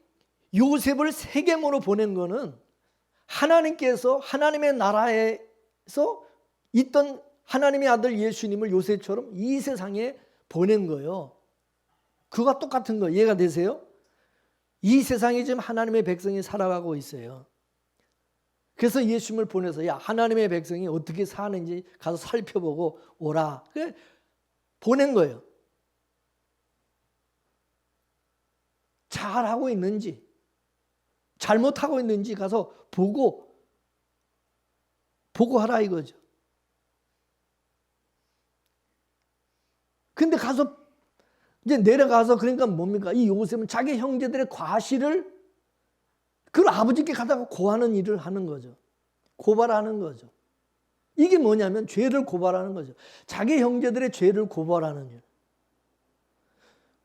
요셉을 세겜으로 보낸 거는 하나님께서 하나님의 나라에서 있던 하나님의 아들 예수님을 요셉처럼 이 세상에 보낸 거예요. 그가 똑같은 거 이해가 되세요? 이 세상에 지금 하나님의 백성이 살아가고 있어요. 그래서 예수님을 보내서 야 하나님의 백성이 어떻게 사는지 가서 살펴보고 오라. 그래 보낸 거예요. 잘하고 있는지 잘못하고 있는지 가서 보고하라 이거죠. 근데 가서 이제 내려가서 그러니까 뭡니까? 이 요셉은 자기 형제들의 과실을 그걸 아버지께 가다가 고하는 일을 하는 거죠. 고발하는 거죠. 이게 뭐냐면 죄를 고발하는 거죠. 자기 형제들의 죄를 고발하는 일.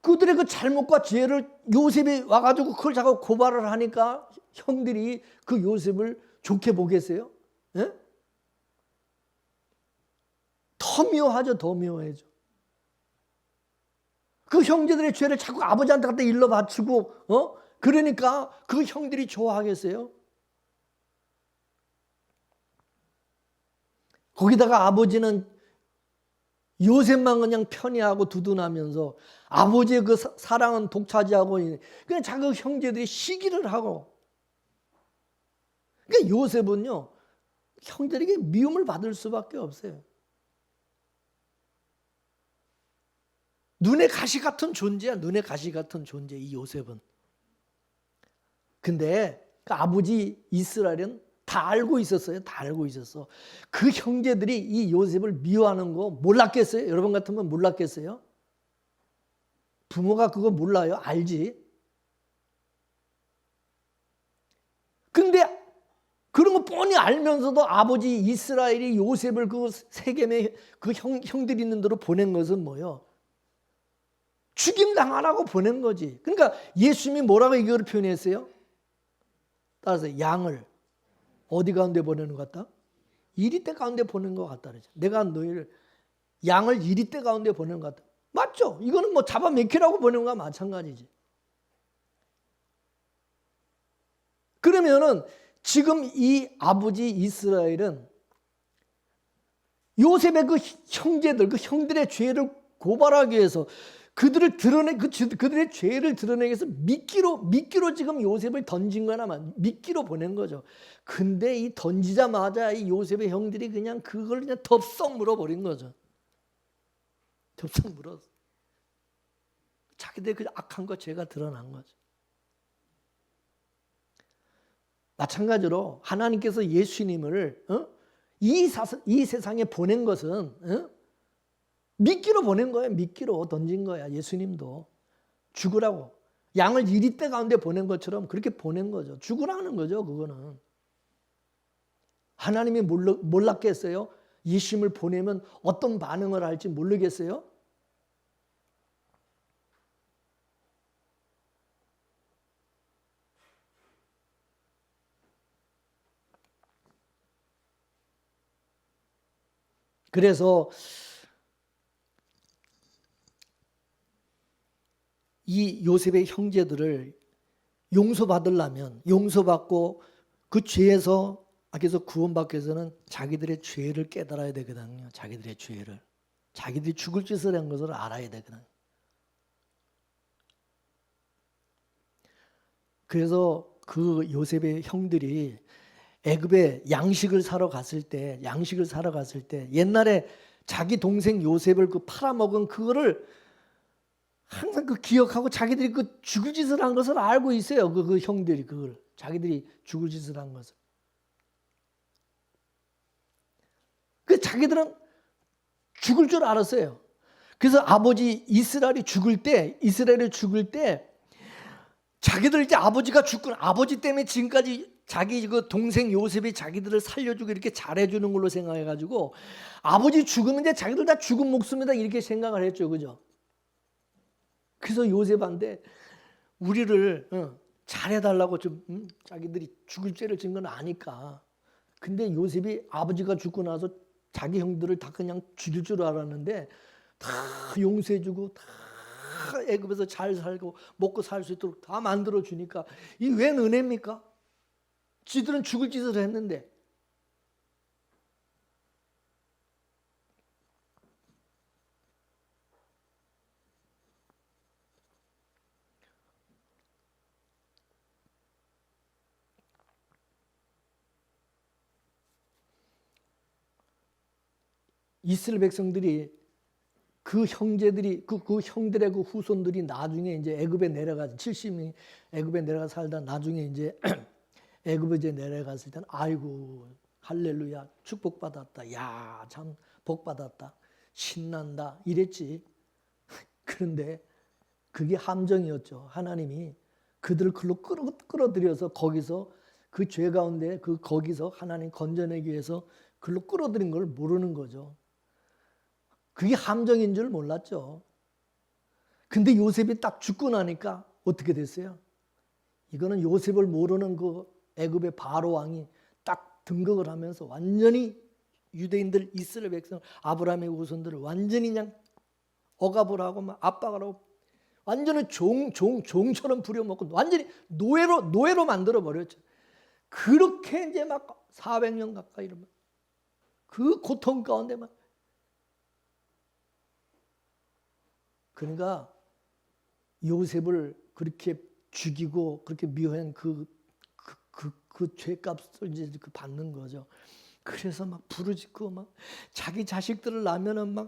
그들의 그 잘못과 죄를 요셉이 와가지고 그걸 자꾸 고발을 하니까 형들이 그 요셉을 좋게 보겠어요? 예? 더 미워하죠. 더 미워해죠. 그 형제들의 죄를 자꾸 아버지한테 갖다 일러 바치고 그러니까 그 형들이 좋아하겠어요? 거기다가 아버지는 요셉만 그냥 편애하고 두둔하면서 아버지의 그 사랑은 독차지하고 그냥 자기 형제들이 시기를 하고 그러니까 요셉은요 형들에게 미움을 받을 수밖에 없어요. 눈에 가시 같은 존재야. 눈에 가시 같은 존재 이 요셉은. 근데 그 아버지 이스라엘은 다 알고 있었어요. 다 알고 있었어. 그 형제들이 이 요셉을 미워하는 거 몰랐겠어요? 여러분 같으면 몰랐겠어요? 부모가 그거 몰라요? 알지. 근데 그런 거 뻔히 알면서도 아버지 이스라엘이 요셉을 그 세겜에 그 형들이 있는 데로 보낸 것은 뭐예요? 죽임 당하라고 보낸 거지. 그러니까 예수님이 뭐라고 이걸 표현했어요? 따라서 양을 어디 가운데 보내는 것 같다? 이리떼 가운데 보내는 것 같다. 그러죠. 내가 너희를 양을 이리떼 가운데 보내는 것 같다. 맞죠? 이거는 뭐 잡아먹히라고 보내는 거와 마찬가지지. 그러면은 지금 이 아버지 이스라엘은 요셉의 그 형제들, 그 형들의 죄를 고발하기 위해서 그들을 그들의 죄를 드러내기 위해서 미끼로 지금 요셉을 던진 거나 미끼로 보낸 거죠. 근데 이 던지자마자 이 요셉의 형들이 그냥 그걸 그냥 덥석 물어버린 거죠. 덥석 물었어. 자기들 그 악한 거 죄가 드러난 거죠. 마찬가지로 하나님께서 예수님을 이 세상에 보낸 것은 미끼로 보낸 거예요. 미끼로 던진 거야. 예수님도 죽으라고 양을 이리떼 가운데 보낸 것처럼 그렇게 보낸 거죠. 죽으라는 거죠. 그거는 하나님이 몰랐겠어요? 예수님을 보내면 어떤 반응을 할지 모르겠어요? 그래서 이 요셉의 형제들을 용서받으려면 용서받고 그 죄에서 악에서 구원받기 위해서는 자기들의 죄를 깨달아야 되거든요. 자기들의 죄를. 자기들이 죽을 짓을 한 것을 알아야 되거든요. 그래서 그 요셉의 형들이 애굽에 양식을 사러 갔을 때 옛날에 자기 동생 요셉을 그 팔아먹은 그거를 항상 그 기억하고 자기들이 그 죽을 짓을 한 것을 알고 있어요. 그 형들이 그걸 자기들이 죽을 짓을 한 것을. 그 자기들은 죽을 줄 알았어요. 그래서 아버지 이스라엘이 죽을 때 자기들 이제 아버지가 죽고 아버지 때문에 지금까지 자기 그 동생 요셉이 자기들을 살려주고 이렇게 잘해주는 걸로 생각해가지고 아버지 죽으면 이제 자기들 다 죽은 목숨이다 이렇게 생각을 했죠, 그죠? 그래서 요셉한테 우리를 잘해달라고 좀 자기들이 죽을 죄를 진 건 아니까. 근데 요셉이 아버지가 죽고 나서 자기 형들을 다 그냥 죽일 줄 알았는데 다 용서해주고 다 애굽에서 잘 살고 먹고 살 수 있도록 다 만들어 주니까 이 웬 은혜입니까? 지들은 죽을 짓을 했는데. 이스라엘 백성들이 그 형제들이 그 형들의 그 후손들이 나중에 이제 애굽에 내려가서 70명이 애굽에 내려가 살다 나중에 이제 애굽에 이제 내려갔을 때는 아이고 할렐루야 축복받았다. 야, 참 복받았다. 신난다. 이랬지. 그런데 그게 함정이었죠. 하나님이 그들을 글로 끌어들여서 거기서 그 죄 가운데 거기서 하나님 건져내기 위해서 글로 끌어들인 걸 모르는 거죠. 그게 함정인 줄 몰랐죠. 근데 요셉이 딱 죽고 나니까 어떻게 됐어요? 이거는 요셉을 모르는 그 애굽의 바로 왕이 딱 등극을 하면서 완전히 유대인들 이스라엘 백성 아브라함의 후손들을 완전히 그냥 억압을 하고 막 압박을 하고 완전히 종처럼 부려먹고 완전히 노예로 만들어 버렸죠. 그렇게 이제 막 400년 가까이 이러면 그 고통 가운데 막 그러니까 요셉을 그렇게 죽이고 그렇게 미워한 그 죄값을 이제 받는 거죠. 그래서 막 부르짖고 막 자기 자식들을 낳으면은 막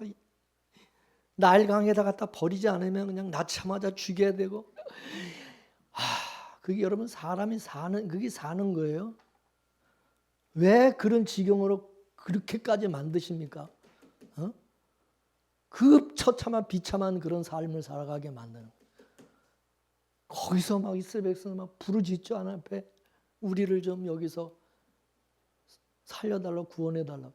나일강에다 갖다 버리지 않으면 그냥 낳자마자 죽여야 되고. 그게 여러분 사람이 그게 사는 거예요. 왜 그런 지경으로 그렇게까지 만드십니까? 그 처참한 비참한 그런 삶을 살아가게 만드는 거기서 막 이스라엘 백성을 막 부르짖죠. 하나님 앞에 우리를 좀 여기서 살려달라고 구원해달라고.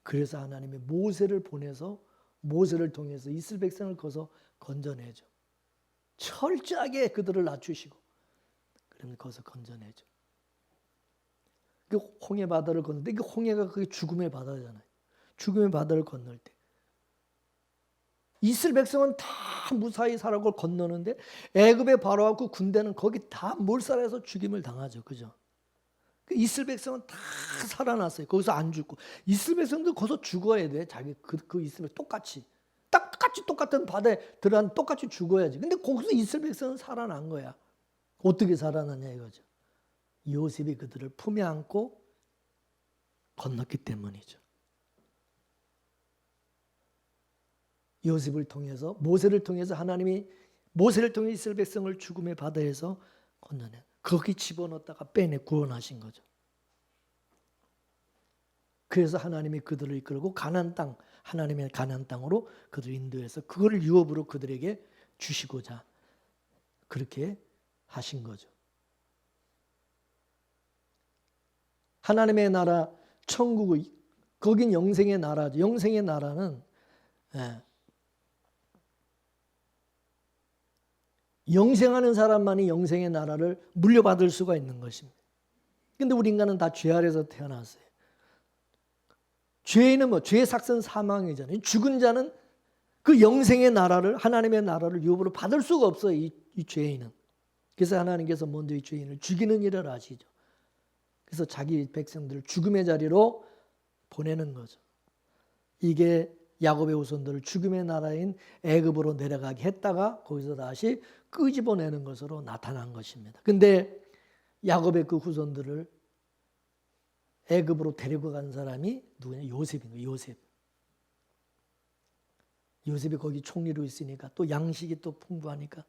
그래서 하나님이 모세를 보내서 모세를 통해서 이스라엘 백성을 거서 건져내죠. 철저하게 그들을 낮추시고 그러면 거기서 건져내죠. 그 홍해 바다를 건널 때, 그 홍해가 그게 죽음의 바다잖아요. 죽음의 바다를 건널 때 이스라엘 백성은 다 무사히 살아고 건너는데 애굽의 바로와 그 군대는 거기 다 몰살해서 죽임을 당하죠. 그죠? 이스라엘 백성은 다 살아났어요. 거기서 안 죽고. 이스라엘 백성도 거기서 죽어야 돼. 자기 그 이스라엘 똑같이. 똑같이 똑같은 바다에 들어간 똑같이 죽어야지. 근데 거기서 이스라엘 백성은 살아난 거야. 어떻게 살아났냐 이거죠. 요셉이 그들을 품에 안고 건넜기 때문이죠. 요셉을 통해서, 모세를 통해서 하나님이 모세를 통해 이스라엘 백성을 죽음의 바다에서 건너내. 거기 집어넣었다가 빼내 구원하신 거죠. 그래서 하나님이 그들을 이끌고 가나안 땅, 하나님의 가나안 땅으로 그들을 인도해서 그거를 유업으로 그들에게 주시고자 그렇게 하신 거죠. 하나님의 나라, 천국의, 거긴 영생의 나라죠. 영생의 나라는 영생하는 사람만이 영생의 나라를 물려받을 수가 있는 것입니다. 근데 우리 인간은 다 죄 아래서 태어났어요. 죄는 뭐 죄의 삭선 사망이잖아요. 죽은 자는 그 영생의 나라를, 하나님의 나라를 유업으로 받을 수가 없어요. 이 죄인은. 그래서 하나님께서 먼저 이 죄인을 죽이는 일을 하시죠. 그래서 자기 백성들을 죽음의 자리로 보내는 거죠. 이게 야곱의 후손들을 죽음의 나라인 애굽으로 내려가게 했다가 거기서 다시 끄집어내는 것으로 나타난 것입니다. 근데 야곱의 그 후손들을 애굽으로 데리고 간 사람이 누구냐? 요셉인 거예요. 요셉이 거기 총리로 있으니까 또 양식이 또 풍부하니까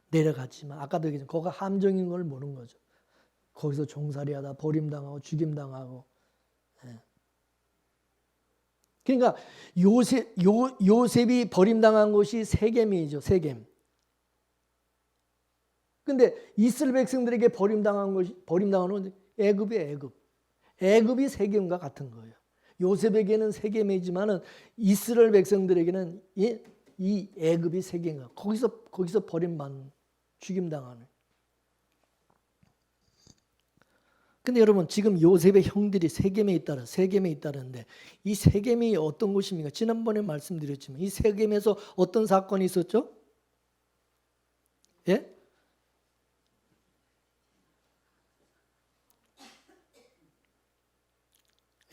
내려갔지만 아까도 얘기했지만 거기가 함정인 걸 모르는 거죠. 거기서 종살이하다 버림당하고 죽임당하고. 그러니까 요셉이 버림당한 곳이 세겜이죠. 세겜. 근데 이스라엘 백성들에게 버림당한 건 애굽이에요. 애굽이 세겜과 같은 거예요. 요셉에게는 세겜이지만은 이스라엘 백성들에게는 이 애굽이 세겜과 거기서 버림받는 죽임당하는. 근데 여러분 지금 요셉의 형들이 세겜에 있다는데 이 세겜이 어떤 곳입니까? 지난번에 말씀드렸지만 이 세겜에서 어떤 사건이 있었죠? 예?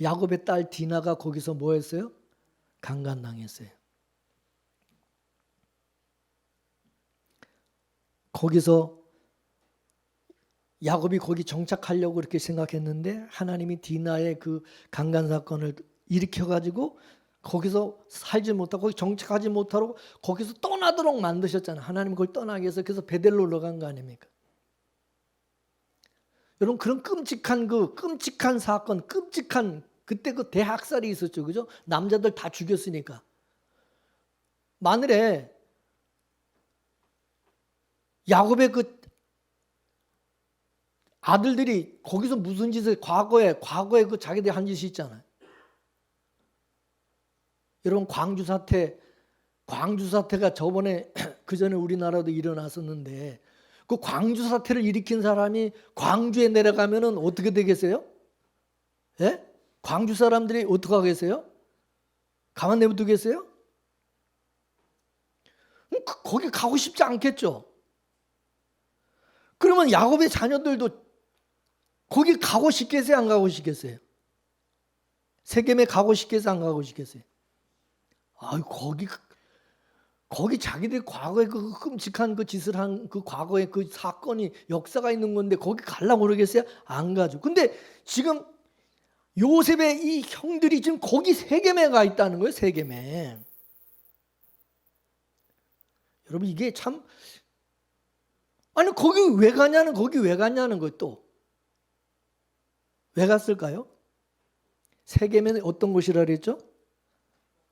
야곱의 딸 디나가 거기서 뭐 했어요? 강간당했어요. 거기서 야곱이 거기 정착하려고 그렇게 생각했는데 하나님이 디나의 그 강간 사건을 일으켜가지고 거기서 살지 못하고 거기 정착하지 못하고 거기서 떠나도록 만드셨잖아요. 하나님 그걸 떠나게 해서 그래서 베델로 올라간 거 아닙니까? 여러분 그런 끔찍한 사건, 그때 그 대학살이 있었죠. 그죠? 남자들 다 죽였으니까. 만일에 야곱의 그 아들들이 거기서 무슨 짓을 과거에 그 자기들이 한 짓이 있잖아요. 여러분 광주 사태가 저번에 그 전에 우리나라도 일어났었는데 그 광주 사태를 일으킨 사람이 광주에 내려가면은 어떻게 되겠어요? 예? 광주 사람들이 어떻게 하겠어요? 가만 내버두겠어요? 거기 가고 싶지 않겠죠. 그러면 야곱의 자녀들도 거기 가고 싶겠어요? 안 가고 싶겠어요? 세겜에 가고 싶겠어요? 안 가고 싶겠어요? 거기 자기들이 과거에 그 끔찍한 그 짓을 한 그 과거에 그 사건이 역사가 있는 건데 거기 가려고 그러겠어요? 안 가죠. 근데 지금 요셉의 이 형들이 지금 거기 세겜에 가 있다는 거예요. 세겜에. 여러분 이게 참 아니 거기 왜 가냐는 거예요. 또 왜 갔을까요? 세겜에는 어떤 곳이라 그랬죠?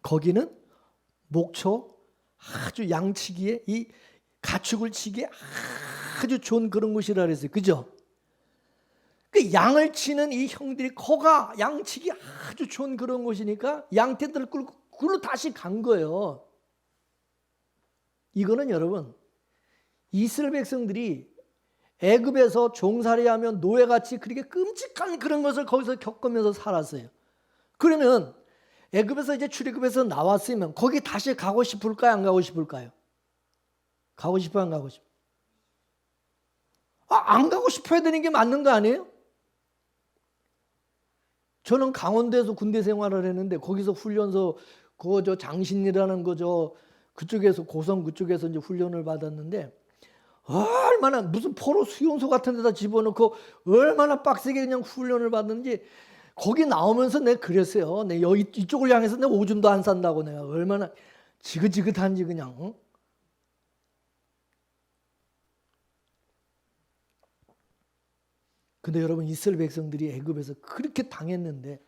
거기는 목초 아주 양치기에 이 가축을 치기에 아주 좋은 그런 곳이라 그랬어요. 그죠? 그 양을 치는 이 형들이 거가 양치기 아주 좋은 그런 곳이니까 양떼들을 끌고 그걸로 다시 간 거예요. 이거는 여러분 이스라엘 백성들이 애굽에서 종살이하면 노예같이 그렇게 끔찍한 그런 것을 거기서 겪으면서 살았어요. 그러면 애굽에서 이제 출애굽해서 나왔으면 거기 다시 가고 싶을까요? 안 가고 싶을까요? 가고 싶어 안 가고 싶어? 안 가고 싶어야 되는 게 맞는 거 아니에요? 저는 강원도에서 군대 생활을 했는데 거기서 훈련소 그저 장신이라는 거죠. 그쪽에서 고성 그쪽에서 이제 훈련을 받았는데 얼마나 무슨 포로 수용소 같은 데다 집어넣고 얼마나 빡세게 그냥 훈련을 받는지 거기 나오면서 내가 그랬어요. 내가 이쪽을 향해서 내가 오줌도 안 싼다고 내가 얼마나 지긋지긋한지 그냥. 응? 근데 여러분 이스라엘 백성들이 애굽에서 그렇게 당했는데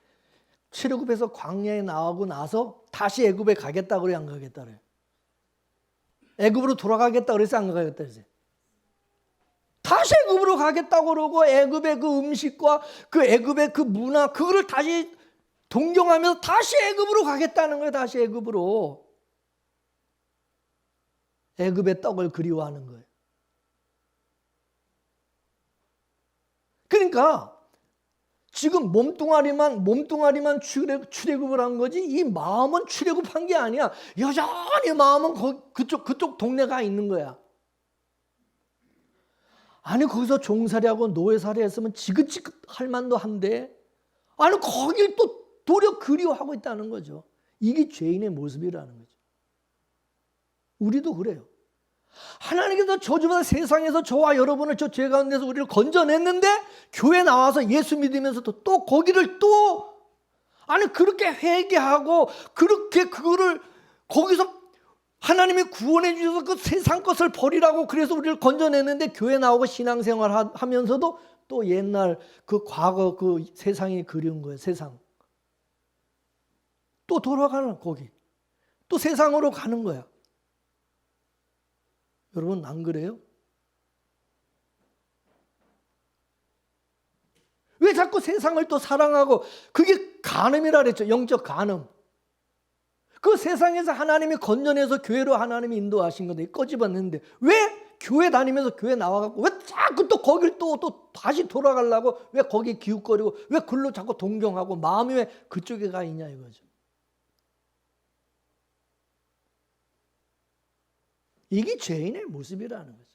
출애굽해서 광야에 나오고 나서 다시 애굽에 가겠다 그래 안 가겠다 그래? 애굽으로 돌아가겠다 그래서 안 가겠다 그랬어요. 다시 애굽으로 가겠다고 그러고 애굽의 그 음식과 그 애굽의 그 문화 그거를 다시 동경하면서 다시 애굽으로 가겠다는 거예요. 다시 애굽으로. 애굽의 떡을 그리워하는 거예요. 그러니까 지금 몸뚱아리만 출애굽을 한 거지 이 마음은 출애굽한 게 아니야. 여전히 마음은 그쪽 동네가 있는 거야. 아니 거기서 종살이하고 노예살이 했으면 지긋지긋할 만도 한데 아니 거길 또 도리어 그리워하고 있다는 거죠. 이게 죄인의 모습이라는 거죠. 우리도 그래요. 하나님께서 저주받은 세상에서 저와 여러분을 저 죄 가운데서 우리를 건져냈는데 교회 나와서 예수 믿으면서도 또 거기를 또 아니 그렇게 회개하고 그렇게 그거를 거기서 하나님이 구원해 주셔서 그 세상 것을 버리라고 그래서 우리를 건져냈는데 교회 나오고 신앙생활 하면서도 또 옛날 그 과거 그 세상이 그리운 거예요. 세상. 또 돌아가는 거기. 또 세상으로 가는 거야. 여러분 안 그래요? 왜 자꾸 세상을 또 사랑하고 그게 간음이라 그랬죠. 영적 간음. 그 세상에서 하나님이 건져내서 교회로 하나님이 인도하신 건데 꺼집었는데 왜 교회 다니면서 교회 나와갖고 왜 자꾸 또 거길 또 다시 돌아가려고 왜 거기 기웃거리고 왜 글로 자꾸 동경하고 마음이 왜 그쪽에 가 있냐 이거죠. 이게 죄인의 모습이라는 거죠.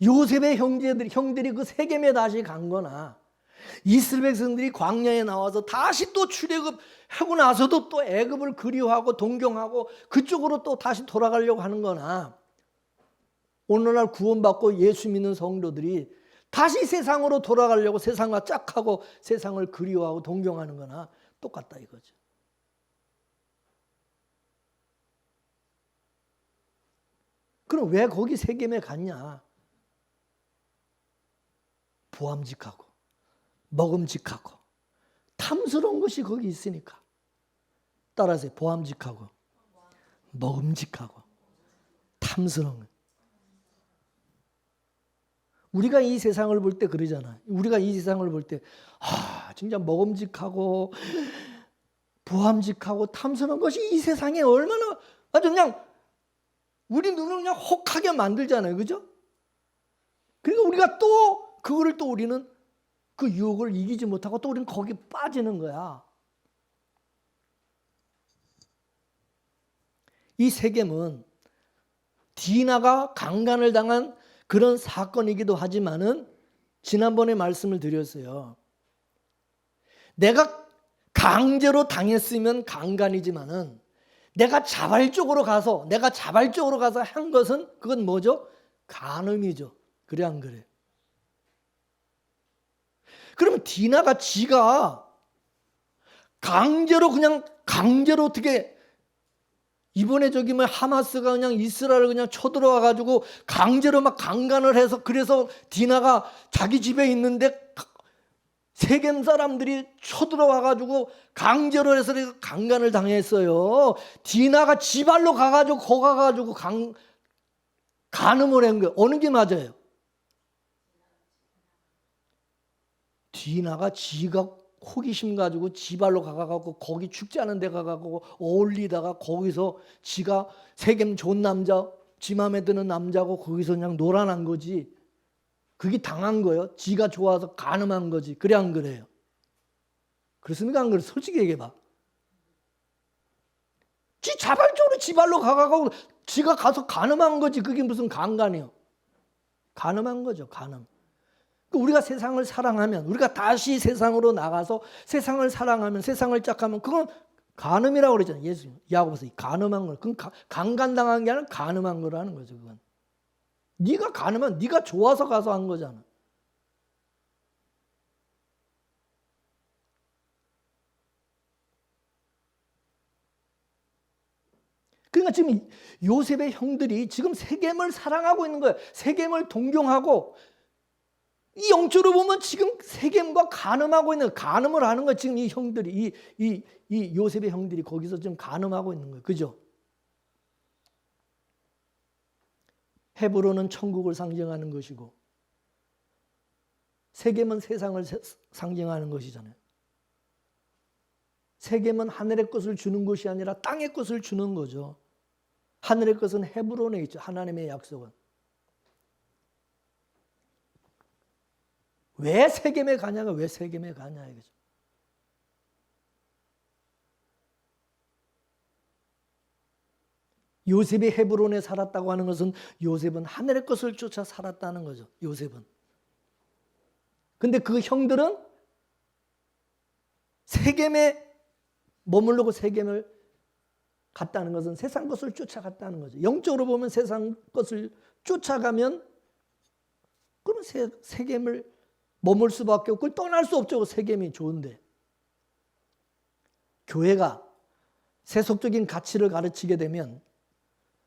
요셉의 형들이 그 세겜에 다시 간 거나 이스라엘 백성들이 광야에 나와서 다시 또 출애굽하고 나서도 또 애굽을 그리워하고 동경하고 그쪽으로 또 다시 돌아가려고 하는 거나 오늘날 구원받고 예수 믿는 성도들이 다시 세상으로 돌아가려고 세상과 짝하고 세상을 그리워하고 동경하는 거나 똑같다 이거죠. 그럼 왜 거기 세겜에 갔냐? 보암직하고 먹음직하고 탐스러운 것이 거기 있으니까. 따라서 보암직하고 먹음직하고 탐스러운 것. 우리가 이 세상을 볼 때 그러잖아. 우리가 이 세상을 볼 때 진짜 먹음직하고 보암직하고 탐스러운 것이 이 세상에 얼마나 아주 그냥 우리 눈을 그냥 혹하게 만들잖아요. 그죠? 그러니까 우리가 또 그거를 또 우리는 그 유혹을 이기지 못하고 또 우리는 거기 빠지는 거야. 이 세겜은 디나가 강간을 당한 그런 사건이기도 하지만은 지난번에 말씀을 드렸어요. 내가 강제로 당했으면 강간이지만은 내가 자발적으로 가서 한 것은 그건 뭐죠? 간음이죠. 그래 안 그래? 그러면 디나가 지가 강제로 어떻게 이번에 저기 하마스가 그냥 이스라엘을 그냥 쳐들어와 가지고 강제로 막 강간을 해서 그래서 디나가 자기 집에 있는데 세겜 사람들이 쳐들어와 가지고 강제로 해서 강간을 당했어요. 디나가 지발로 가가지고 거가가지고 간음을 한 거예요. 어느 게 맞아요? 디나가 지가 호기심 가지고 지발로 가가지고 거기 축제하는 데 가가지고 어울리다가 거기서 지가 세겜 좋은 남자 지 맘에 드는 남자고 거기서 그냥 놀아난 거지. 그게 당한 거예요. 지가 좋아서 간음한 거지. 그래 안 그래요? 그렇습니까? 안 그래요? 솔직히 얘기해봐. 지 자발적으로 지 발로 가가고 지가 가서 간음한 거지. 그게 무슨 강간이요? 간음한 거죠. 간음. 우리가 세상을 사랑하면, 우리가 다시 세상으로 나가서 세상을 사랑하면, 세상을 짝하면 그건 간음이라고 그러잖아요. 예수 야고보서 간음한 거. 그건 강간당한 게 아니라 간음한 거라는 거죠. 그건. 네가 간음한, 네가 좋아서 가서 한 거잖아. 그러니까 지금 요셉의 형들이 지금 세겜을 사랑하고 있는 거예요. 세겜을 동경하고, 이 영적으로 보면 지금 세겜과 간음하고 있는, 간음을 하는 거예요. 지금 이 형들이, 이 요셉의 형들이 거기서 지금 간음하고 있는 거예요. 그죠? 헤브론은 천국을 상징하는 것이고, 세겜은 세상을 상징하는 것이잖아요. 세겜은 하늘의 것을 주는 것이 아니라 땅의 것을 주는 거죠. 하늘의 것은 헤브론에 있죠. 하나님의 약속은. 왜 세겜에 가냐가 왜 세겜에 가냐 이거죠. 요셉이 헤브론에 살았다고 하는 것은 요셉은 하늘의 것을 쫓아 살았다는 거죠. 요셉은. 근데 그 형들은 세겜에 머무르고 세겜을 갔다는 것은 세상 것을 쫓아갔다는 거죠. 영적으로 보면 세상 것을 쫓아가면 그러면 세겜을 머물 수밖에 없고 떠날 수 없죠. 세겜이 좋은데. 교회가 세속적인 가치를 가르치게 되면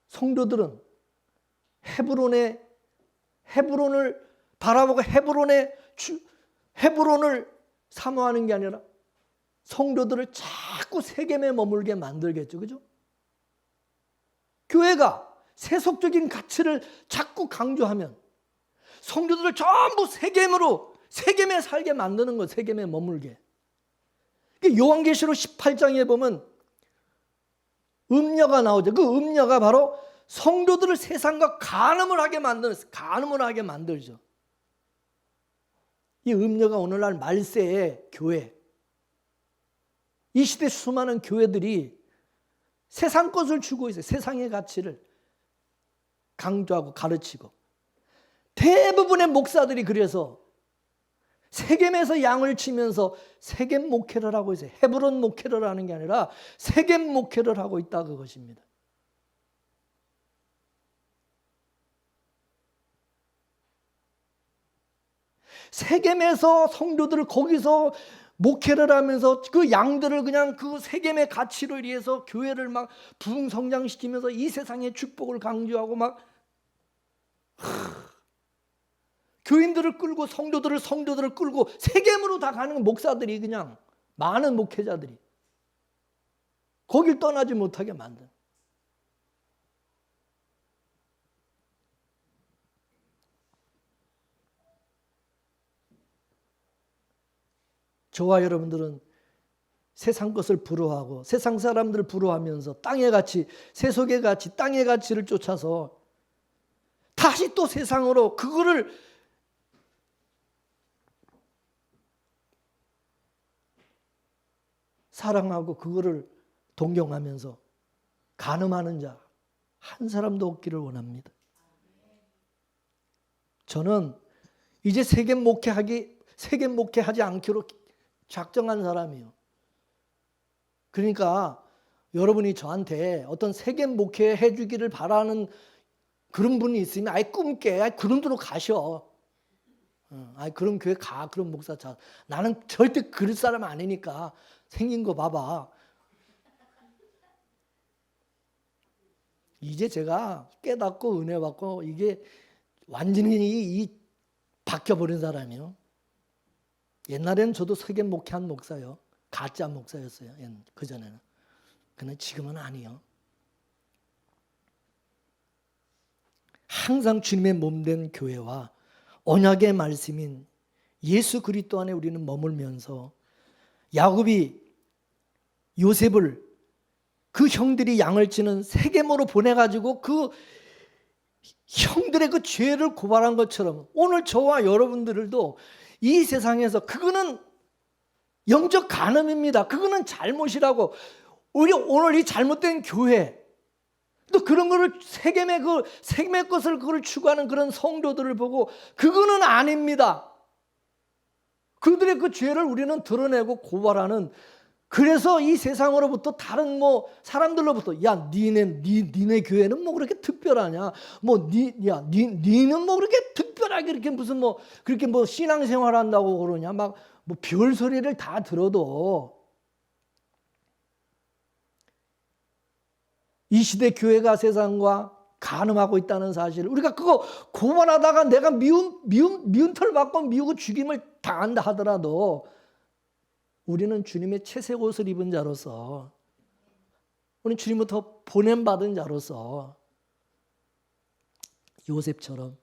성도들은 헤브론을 바라보고 헤브론을 사모하는 게 아니라 성도들을 자꾸 세겜에 머물게 만들겠죠. 그죠? 교회가 세속적인 가치를 자꾸 강조하면 성도들을 전부 세겜에 살게 만드는 거예요. 세겜에 머물게. 요한계시록 18장에 보면 음녀가 나오죠. 그 음녀가 바로 성도들을 세상과 간음을 하게 만들죠. 이 음녀가 오늘날 말세의 교회, 이 시대 수많은 교회들이 세상 것을 주고 있어요. 세상의 가치를 강조하고 가르치고. 대부분의 목사들이 그래서 세겜에서 양을 치면서 세겜 목회를 하고 있어요. 헤브론 목회를 하는 게 아니라 세겜 목회를 하고 있다 그것입니다. 세겜에서 성도들을 거기서 목회를 하면서 그 양들을 그냥 그 세겜의 가치를 위해서 교회를 막 부흥성장시키면서 이 세상의 축복을 강조하고 막 교인들을 끌고 성도들을 끌고 세겜으로 다 가는 목사들이 그냥 많은 목회자들이 거길 떠나지 못하게 만든. 저와 여러분들은 세상 것을 부러워하고 세상 사람들을 부러워하면서 땅의 가치, 세속의 가치, 땅의 가치를 쫓아서 다시 또 세상으로 그거를 사랑하고 그거를 동경하면서 간음하는 자 한 사람도 없기를 원합니다. 저는 이제 세겜 목회하지 않기로 작정한 사람이에요. 그러니까 여러분이 저한테 어떤 세겜 목회 해주기를 바라는 그런 분이 있으면 아예 꿈깨, 그런 데로 가셔. 그런 교회 가, 그런 목사 자. 나는 절대 그럴 사람 아니니까 생긴 거 봐봐. 이제 제가 깨닫고 은혜 받고 이게 완전히 바뀌어버린 사람이에요. 옛날에는 저도 세겜 목회한 목사요. 가짜 목사였어요. 그전에는. 근데 지금은 아니요. 항상 주님의 몸된 교회와 언약의 말씀인 예수 그리스도 안에 우리는 머물면서 야곱이 요셉을 그 형들이 양을 치는 세겜으로 보내가지고 그 형들의 그 죄를 고발한 것처럼 오늘 저와 여러분들도 이 세상에서 그거는 영적 간음입니다. 그거는 잘못이라고. 우리 오늘 이 잘못된 교회 또 그런 거를 세겜의 것을 그걸 추구하는 그런 성도들을 보고 그거는 아닙니다. 그들의 그 죄를 우리는 드러내고 고발하는, 그래서 이 세상으로부터 다른 사람들로부터 야 니네 교회는 그렇게 특별하냐, 니는 그렇게 특별하게 이렇게 무슨 그렇게 신앙생활 한다고 그러냐, 막 별소리를 다 들어도 이 시대 교회가 세상과 간음하고 있다는 사실, 우리가 그거 고발하다가 내가 미운 털 받고 미우고 죽임을 당한다 하더라도 우리는 주님의 채색 옷을 입은 자로서, 우리는 주님부터 보냄받은 자로서 요셉처럼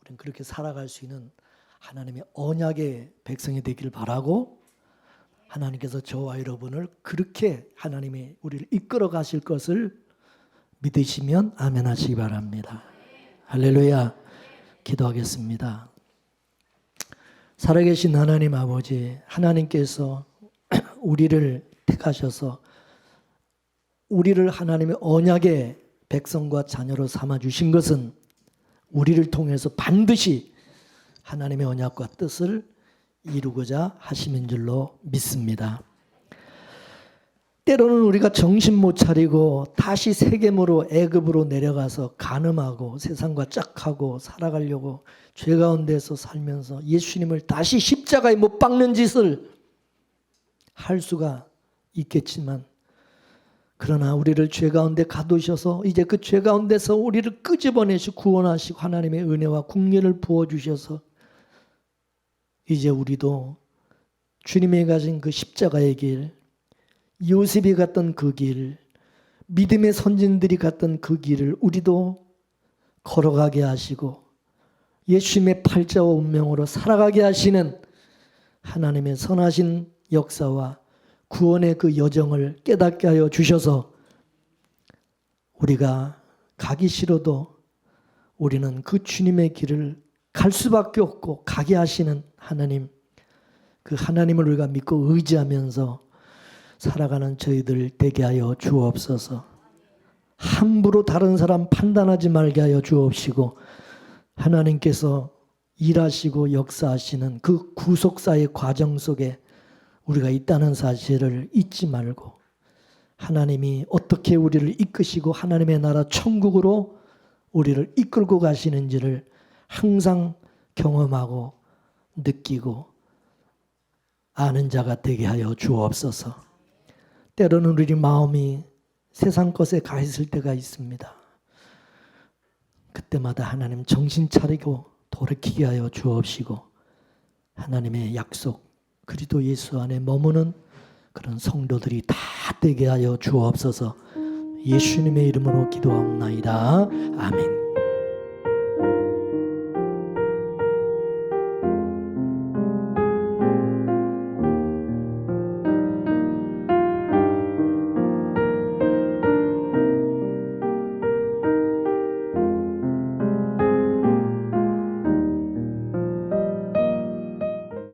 우리는 그렇게 살아갈 수 있는 하나님의 언약의 백성이 되기를 바라고, 하나님께서 저와 여러분을 그렇게 하나님이 우리를 이끌어 가실 것을 믿으시면 아멘 하시기 바랍니다. 할렐루야. 기도하겠습니다. 살아계신 하나님 아버지, 하나님께서 우리를 택하셔서 우리를 하나님의 언약의 백성과 자녀로 삼아주신 것은 우리를 통해서 반드시 하나님의 언약과 뜻을 이루고자 하심인 줄로 믿습니다. 때로는 우리가 정신 못 차리고 다시 세겜으로 애굽으로 내려가서 간음하고 세상과 짝하고 살아가려고 죄 가운데서 살면서 예수님을 다시 십자가에 못 박는 짓을 할 수가 있겠지만, 그러나 우리를 죄 가운데 가두셔서 이제 그 죄 가운데서 우리를 끄집어내시고 구원하시고 하나님의 은혜와 국리를 부어주셔서 이제 우리도 주님이 가진 그 십자가의 길, 요셉이 갔던 그 길, 믿음의 선진들이 갔던 그 길을 우리도 걸어가게 하시고 예수님의 팔자와 운명으로 살아가게 하시는 하나님의 선하신 역사와 구원의 그 여정을 깨닫게 하여 주셔서 우리가 가기 싫어도 우리는 그 주님의 길을 갈 수밖에 없고 가게 하시는 하나님, 그 하나님을 우리가 믿고 의지하면서 살아가는 저희들 되게 하여 주옵소서. 함부로 다른 사람 판단하지 말게 하여 주옵시고, 하나님께서 일하시고 역사하시는 그 구속사의 과정 속에 우리가 있다는 사실을 잊지 말고, 하나님이 어떻게 우리를 이끄시고 하나님의 나라 천국으로 우리를 이끌고 가시는지를 항상 경험하고 느끼고 아는 자가 되게 하여 주옵소서. 때로는 우리 마음이 세상 것에 가 있을 때가 있습니다. 그때마다 하나님 정신 차리고 돌이키게 하여 주옵시고, 하나님의 약속 그리스도 예수 안에 머무는 그런 성도들이 다 되게 하여 주옵소서. 예수님의 이름으로 기도합나이다. 아멘.